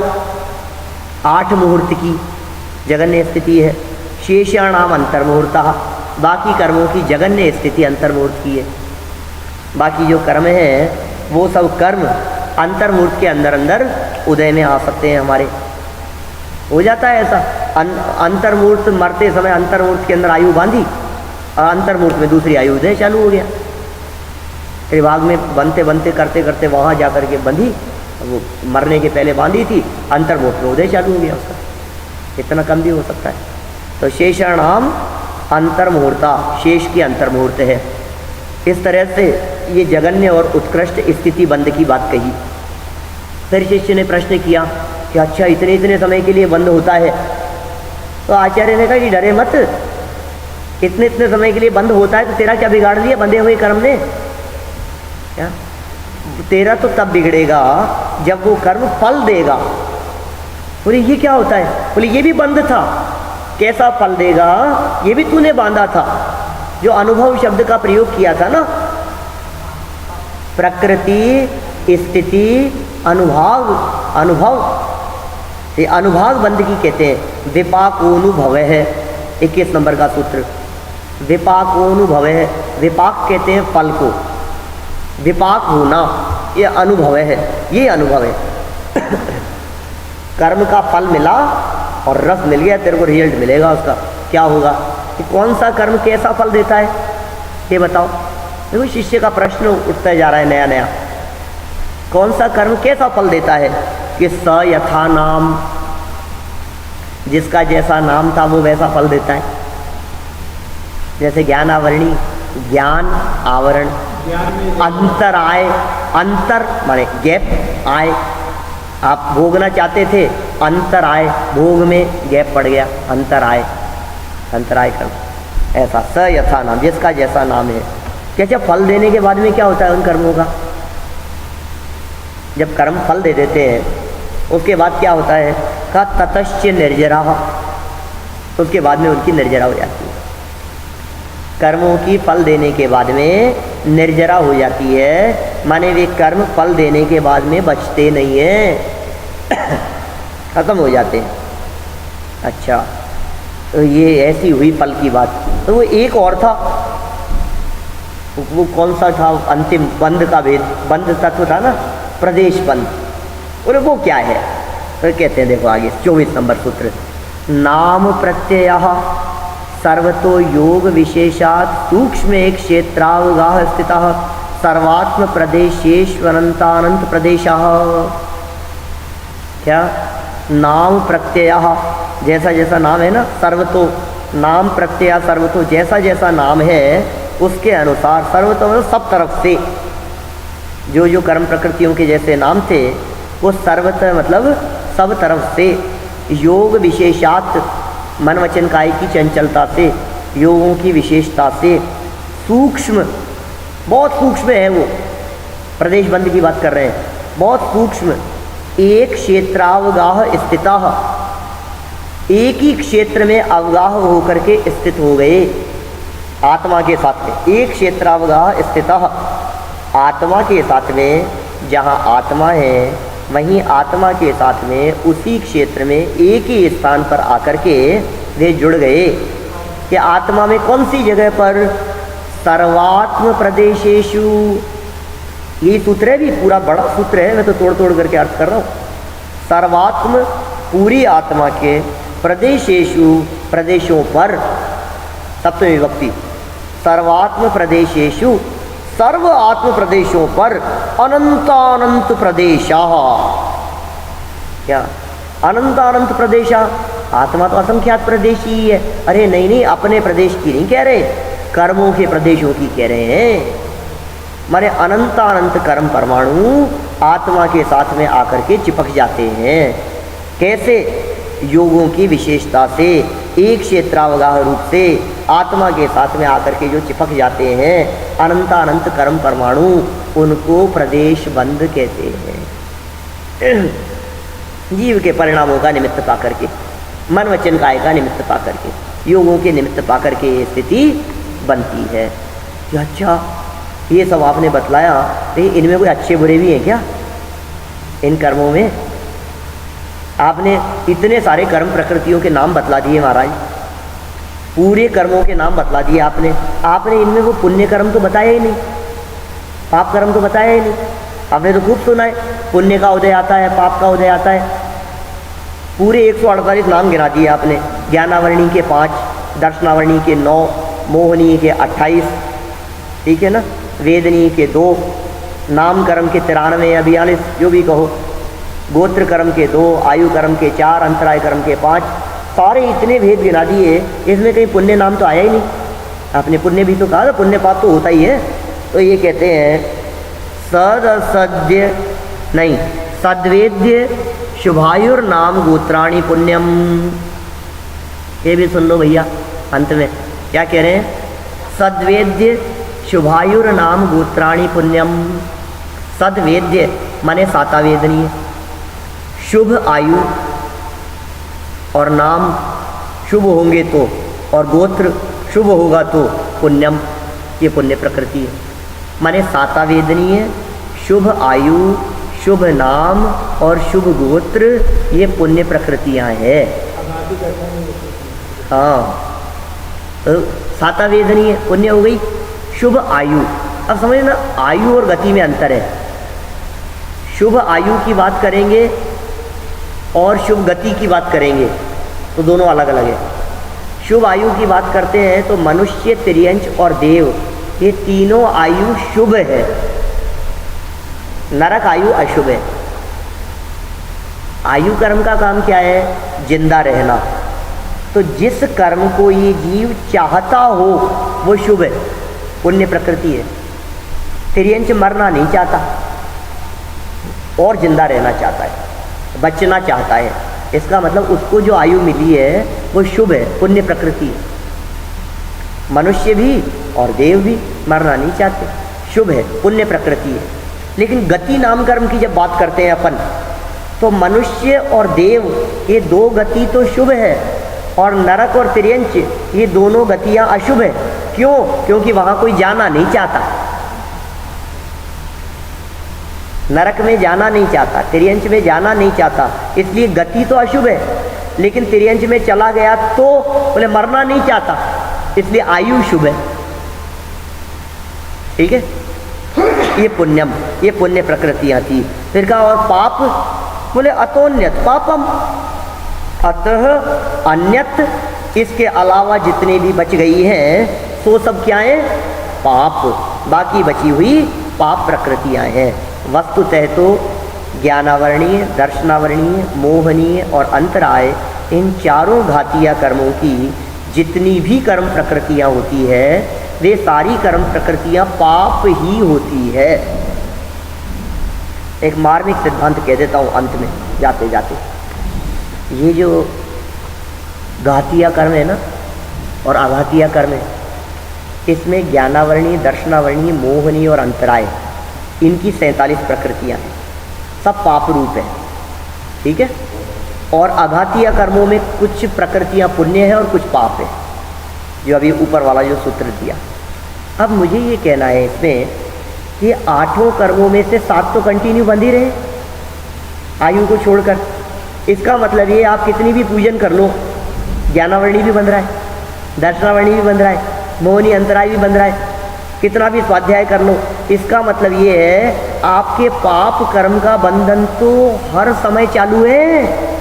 8 मुहूर्त की जगन्य स्थिति है। शेषाणाम अंतर्मुहूर्ता, बाकी कर्मों की जगन्य स्थिति अंतर्मुहूर्त की है। बाकी जो कर्म हैं वो सब कर्म अंतर्मुहूर्त के अंदर अंदर उदय में आ सकते हैं हमारे। हो जाता है ऐसा, अंतर्मुहूर्त मरते समय अंतर्मुहूर्त के अंदर आयु बांधी और अंतर्मुहूर्त में दूसरी आयु उदय चालू हो गया। विभाग में बनते बनते करते करते वहाँ जा कर के बंधी, वो मरने के पहले बांधी थी, अंतर्मुहूर्त में उदय चालू हो गया उसका। इतना कम भी हो सकता है। तो शेषाणाम अंतर्मुहूर्ता, शेष की अंतर्मुहूर्त है। इस तरह से ये जगन्य और उत्कृष्ट स्थिति बंद की बात कही। फिर शिष्य ने प्रश्न किया कि अच्छा इतने इतने समय के लिए बंद होता है, तो आचार्य ने कहा कि डरे मत, इतने इतने समय के लिए बंद होता है तो तेरा क्या बिगाड़ दिया बंधे हुए कर्म ने? क्या तेरा तो तब बिगड़ेगा जब वो कर्म फल देगा। बोले ये क्या होता है? बोले ये भी बंद था। कैसा फल देगा? ये भी तूने बांधा था। जो अनुभव शब्द का प्रयोग किया था ना, प्रकृति स्थिति अनुभाव, अनुभव, ये अनुभाग बंदगी कहते हैं। विपाकोनुभव है 21 नंबर का सूत्र। विपाकोनुभव है, विपाक कहते हैं फल को, विपाक होना ये अनुभव है, ये अनुभव है। कर्म का फल मिला और रस मिल गया, तेरे को रिजल्ट मिलेगा उसका। क्या होगा कि कौन सा कर्म कैसा फल देता है ये बताओ। देखो शिष्य का प्रश्न उठता जा रहा है नया नया, कौन सा कर्म कैसा फल देता है? कि स यथा नाम, जिसका जैसा नाम था वो वैसा फल देता है। जैसे ज्ञान आवरणी, ज्ञान आवरण, अंतर आए, अंतर माने गैप आए, आप भोगना चाहते थे, अंतर आए, भोग में गैप पड़ गया, अंतर आए, अंतर आए कर्म। ऐसा स यथा नाम, जिसका जैसा नाम है। क्या फल देने के बाद में क्या होता है उन कर्मों का? जब कर्म फल दे देते हैं उसके बाद क्या होता है? का ततश्च निर्जरा, उसके बाद में उनकी निर्जरा हो जाती है। कर्मों की फल देने के बाद में निर्जरा हो जाती है, माने वे कर्म फल देने के बाद में बचते नहीं हैं, खत्म हो जाते हैं। अच्छा, तो ये ऐसी हुई फल की बात। तो वो एक और था, वो कौन सा था? अंतिम बंध का भेद, बंध तत्व था ना, प्रदेश बंध। और वो क्या है? तो कहते हैं देखो आगे 24 नंबर सूत्र। नाम प्रत्यय सर्वतो योग विशेषात् सूक्ष्म एक क्षेत्रावगाह स्थितः सर्वात्म प्रदेशेष्वनंतानंत प्रदेशः। क्या? नाम प्रत्यय, जैसा जैसा नाम है ना, सर्वतो नाम प्रत्यय, सर्वतो जैसा जैसा नाम है उसके अनुसार, सर्वतो मतलब सब तरफ से, जो जो कर्म प्रकृतियों के जैसे नाम थे वो सर्वतः मतलब सब तरफ से, योग विशेषात मन वचन काय की चंचलता से, योगों की विशेषता से, सूक्ष्म, बहुत सूक्ष्म है वो, प्रदेश बंद की बात कर रहे हैं, बहुत सूक्ष्म, एक क्षेत्रावगाह स्थितः, एक ही क्षेत्र में अवगाह होकर के स्थित हो गए आत्मा के साथ में। एक क्षेत्रावगाह स्थितः, आत्मा के साथ में, जहाँ आत्मा है वहीं आत्मा के साथ में उसी क्षेत्र में एक ही स्थान पर आकर के वे जुड़ गए। कि आत्मा में कौन सी जगह पर? सर्वात्म प्रदेशेषु, ये सूत्र है भी पूरा बड़ा सूत्र है, मैं तो तोड़ तोड़ करके अर्थ कर रहा हूँ। सर्वात्म पूरी आत्मा के, प्रदेशेषु प्रदेशों पर, सप्तमी विभक्ति, सर्वात्म प्रदेशेषु सर्व आत्म प्रदेशों पर, अनंतानंत प्रदेशा। क्या? अनंतानंत प्रदेशा, आत्मा तो असंख्यात प्रदेश ही है। अरे नहीं नहीं, अपने प्रदेश की नहीं कह रहे, कर्मों के प्रदेशों की कह रहे हैं। माने अनंतानंत कर्म परमाणु आत्मा के साथ में आकर के चिपक जाते हैं। कैसे? योगों की विशेषता से, एक क्षेत्रावगाह रूप से आत्मा के साथ में आकर के जो चिपक जाते हैं अनंतानंत कर्म परमाणु, उनको प्रदेश बंध कहते हैं। जीव के परिणामों का निमित्त पा करके, मन वचन काय का निमित्त पा करके, योगों के निमित्त पा करके ये स्थिति बनती है। कि अच्छा ये सब आपने बतलाया, तो इनमें कोई अच्छे बुरे भी हैं क्या? इन कर्मों में आपने इतने सारे कर्म प्रकृतियों के नाम बतला दिए महाराज, पूरे कर्मों के नाम बतला दिए आपने। आपने इनमें वो पुण्य कर्म तो बताया ही नहीं, पाप कर्म तो बताया ही नहीं। आपने तो खूब सुना है, पुण्य का उदय आता है, पाप का उदय आता है। पूरे 148 नाम गिना दिए आपने। ज्ञानावरणी के 5, दर्शनावरणी के 9, मोहनी के 28, ठीक है ना, वेदनी के 2, नाम कर्म के 93 या 42, जो भी कहो, गोत्र कर्म के 2, आयु कर्म के 4, अंतराय कर्म के 5, सारे इतने भेद गिना दिए, इसमें कहीं पुण्य नाम तो आया ही नहीं। आपने पुण्य भी तो कहा था, पुण्य पाप तो होता ही है। तो ये कहते हैं सदसद्य नहीं, सद्वेद्य शुभायुर नाम गोत्राणी पुण्यम। ये भी सुन लो भैया, अंत में क्या कह रहे हैं? सद्वेद्य शुभायुर नाम गोत्राणी पुण्यम। सद्वेद्य माने सातावेदनीय, शुभ आयु और नाम शुभ होंगे तो, और गोत्र शुभ होगा तो पुण्यम, ये पुण्य प्रकृति है। माने सातावेदनीय, शुभ आयु, शुभ नाम और शुभ गोत्र, ये पुण्य प्रकृतियां हैं। हाँ, तो सातावेदनीय पुण्य हो गई। शुभ आयु, अब समझ ना, आयु और गति में अंतर है। शुभ आयु की बात करेंगे और शुभ गति की बात करेंगे तो दोनों अलग अलग है। शुभ आयु की बात करते हैं तो मनुष्य, तिर्यंच और देव, ये तीनों आयु शुभ है। नरक आयु अशुभ है। आयु कर्म का काम क्या है? जिंदा रहना। तो जिस कर्म को ये जीव चाहता हो वो शुभ है, पुण्य प्रकृति है। तिर्यंच मरना नहीं चाहता और जिंदा रहना चाहता है, बचना चाहता है, इसका मतलब उसको जो आयु मिली है वो शुभ है, पुण्य प्रकृति है। मनुष्य भी और देव भी मरना नहीं चाहते, शुभ है, पुण्य प्रकृति है। लेकिन गति नाम कर्म की जब बात करते हैं अपन, तो मनुष्य और देव ये दो गति तो शुभ है, और नरक और तिर्यंच ये दोनों गतियां अशुभ है। क्यों? क्योंकि वहां कोई जाना नहीं चाहता, नरक में जाना नहीं चाहता, तिर्यंच में जाना नहीं चाहता, इसलिए गति तो अशुभ है। लेकिन तिर्यंच में चला गया तो बोले मरना नहीं चाहता, इसलिए आयु शुभ है। ठीक है, ये पुण्यम, ये पुण्य प्रकृतियां थी। फिर कहा और पाप, बोले अतोन्यत पापम, अतः अन्यत, इसके अलावा जितने भी बच गई हैं तो सब क्या है? पाप। बाकी बची हुई पाप प्रकृतियां हैं। वस्तुतः तो ज्ञानावरणीय, दर्शनावरणीय, मोहनीय और अंतराय, इन चारों घातीय कर्मों की जितनी भी कर्म प्रकृतियां होती है वे सारी कर्म प्रकृतियां पाप ही होती है। एक मार्मिक सिद्धांत कह देता हूँ अंत में जाते जाते, ये जो घातीय कर्म है ना और आघातीय कर्म है, इसमें ज्ञानावरणीय, दर्शनावरणीय, मोहनीय और अंतराय, इनकी 47 प्रकृतियां हैं, सब पाप रूप है। ठीक है, और आघातीय कर्मों में कुछ प्रकृतियां पुण्य है और कुछ पाप है, जो अभी ऊपर वाला जो सूत्र दिया। अब मुझे ये कहना है इसमें कि 8 कर्मों में से 7 तो कंटिन्यू बंद ही रहे आयु को छोड़कर। इसका मतलब ये आप कितनी भी पूजन कर लो, ज्ञानावरणी भी बंध रहा है, दर्शनावरणी भी बंध रहा है, मोहनी अंतराय भी बंध रहा है, कितना भी स्वाध्याय कर लो, इसका मतलब ये है आपके पाप कर्म का बंधन तो हर समय चालू है।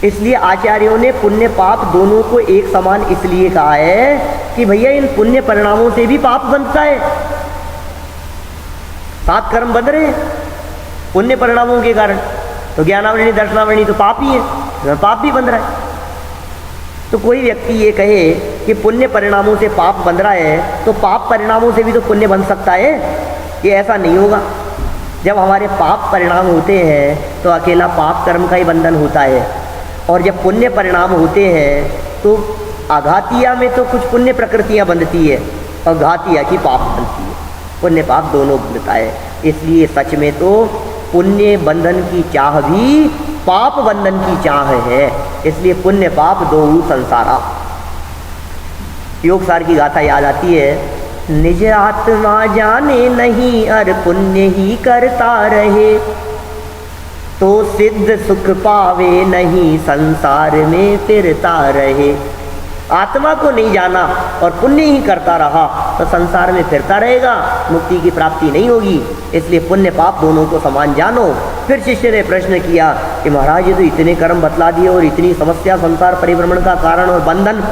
इसलिए आचार्यों ने पुण्य पाप दोनों को एक समान इसलिए कहा है कि भैया इन पुण्य परिणामों से भी पाप बनता है। 7 कर्म बंध रहे हैं पुण्य परिणामों के कारण, तो ज्ञानावरणी, दर्शनावरणी तो पाप ही है, पाप भी बंध रहा है। तो कोई व्यक्ति ये कहे कि पुण्य परिणामों से पाप बंध रहा है तो पाप परिणामों से भी तो पुण्य बन सकता है, ये ऐसा नहीं होगा। जब हमारे पाप परिणाम होते हैं तो अकेला पाप कर्म का ही बंधन होता है, और जब पुण्य परिणाम होते हैं तो आघातिया में तो कुछ पुण्य प्रकृतियां बंधती है और घातिया की पाप बनती है, पुण्य पाप दोनों बंधता है। इसलिए सच में तो पुण्य बंधन की चाह भी पाप बंधन की चाह है, इसलिए पुण्य पाप दो संसारा। योग सार की गाथा याद आती है, निज आत्मा जाने नहीं अर पुण्य ही करता रहे, तो सिद्ध सुख पावे नहीं संसार में फिरता रहे। आत्मा को नहीं जाना और पुण्य ही करता रहा तो संसार में फिरता रहेगा, मुक्ति की प्राप्ति नहीं होगी। इसलिए पुण्य पाप दोनों को समान जानो। फिर शिष्य ने प्रश्न किया कि महाराज ये तो इतने कर्म बतला दिए और इतनी समस्या, संसार परिभ्रमण का कारण और बंधन,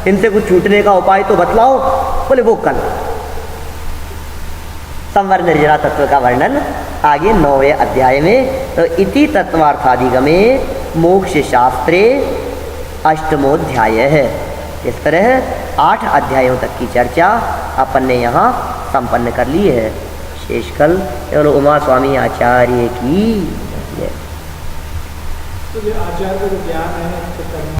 इनसे कुछ छूटने का उपाय तो बतलाओ। बोले वो कल संवर निर्जरा तत्व का वर्णन आगे 9वें अध्याय में। तो इति तत्वार्थाधिगमे मोक्ष शास्त्रे अष्टमोध्याय है। इस तरह 8 अध्यायों तक की चर्चा अपन ने यहाँ संपन्न कर ली है। शेष कल केवल उमा स्वामी आचार्य की तो ये आचार का जो ज्ञान है तो कर्म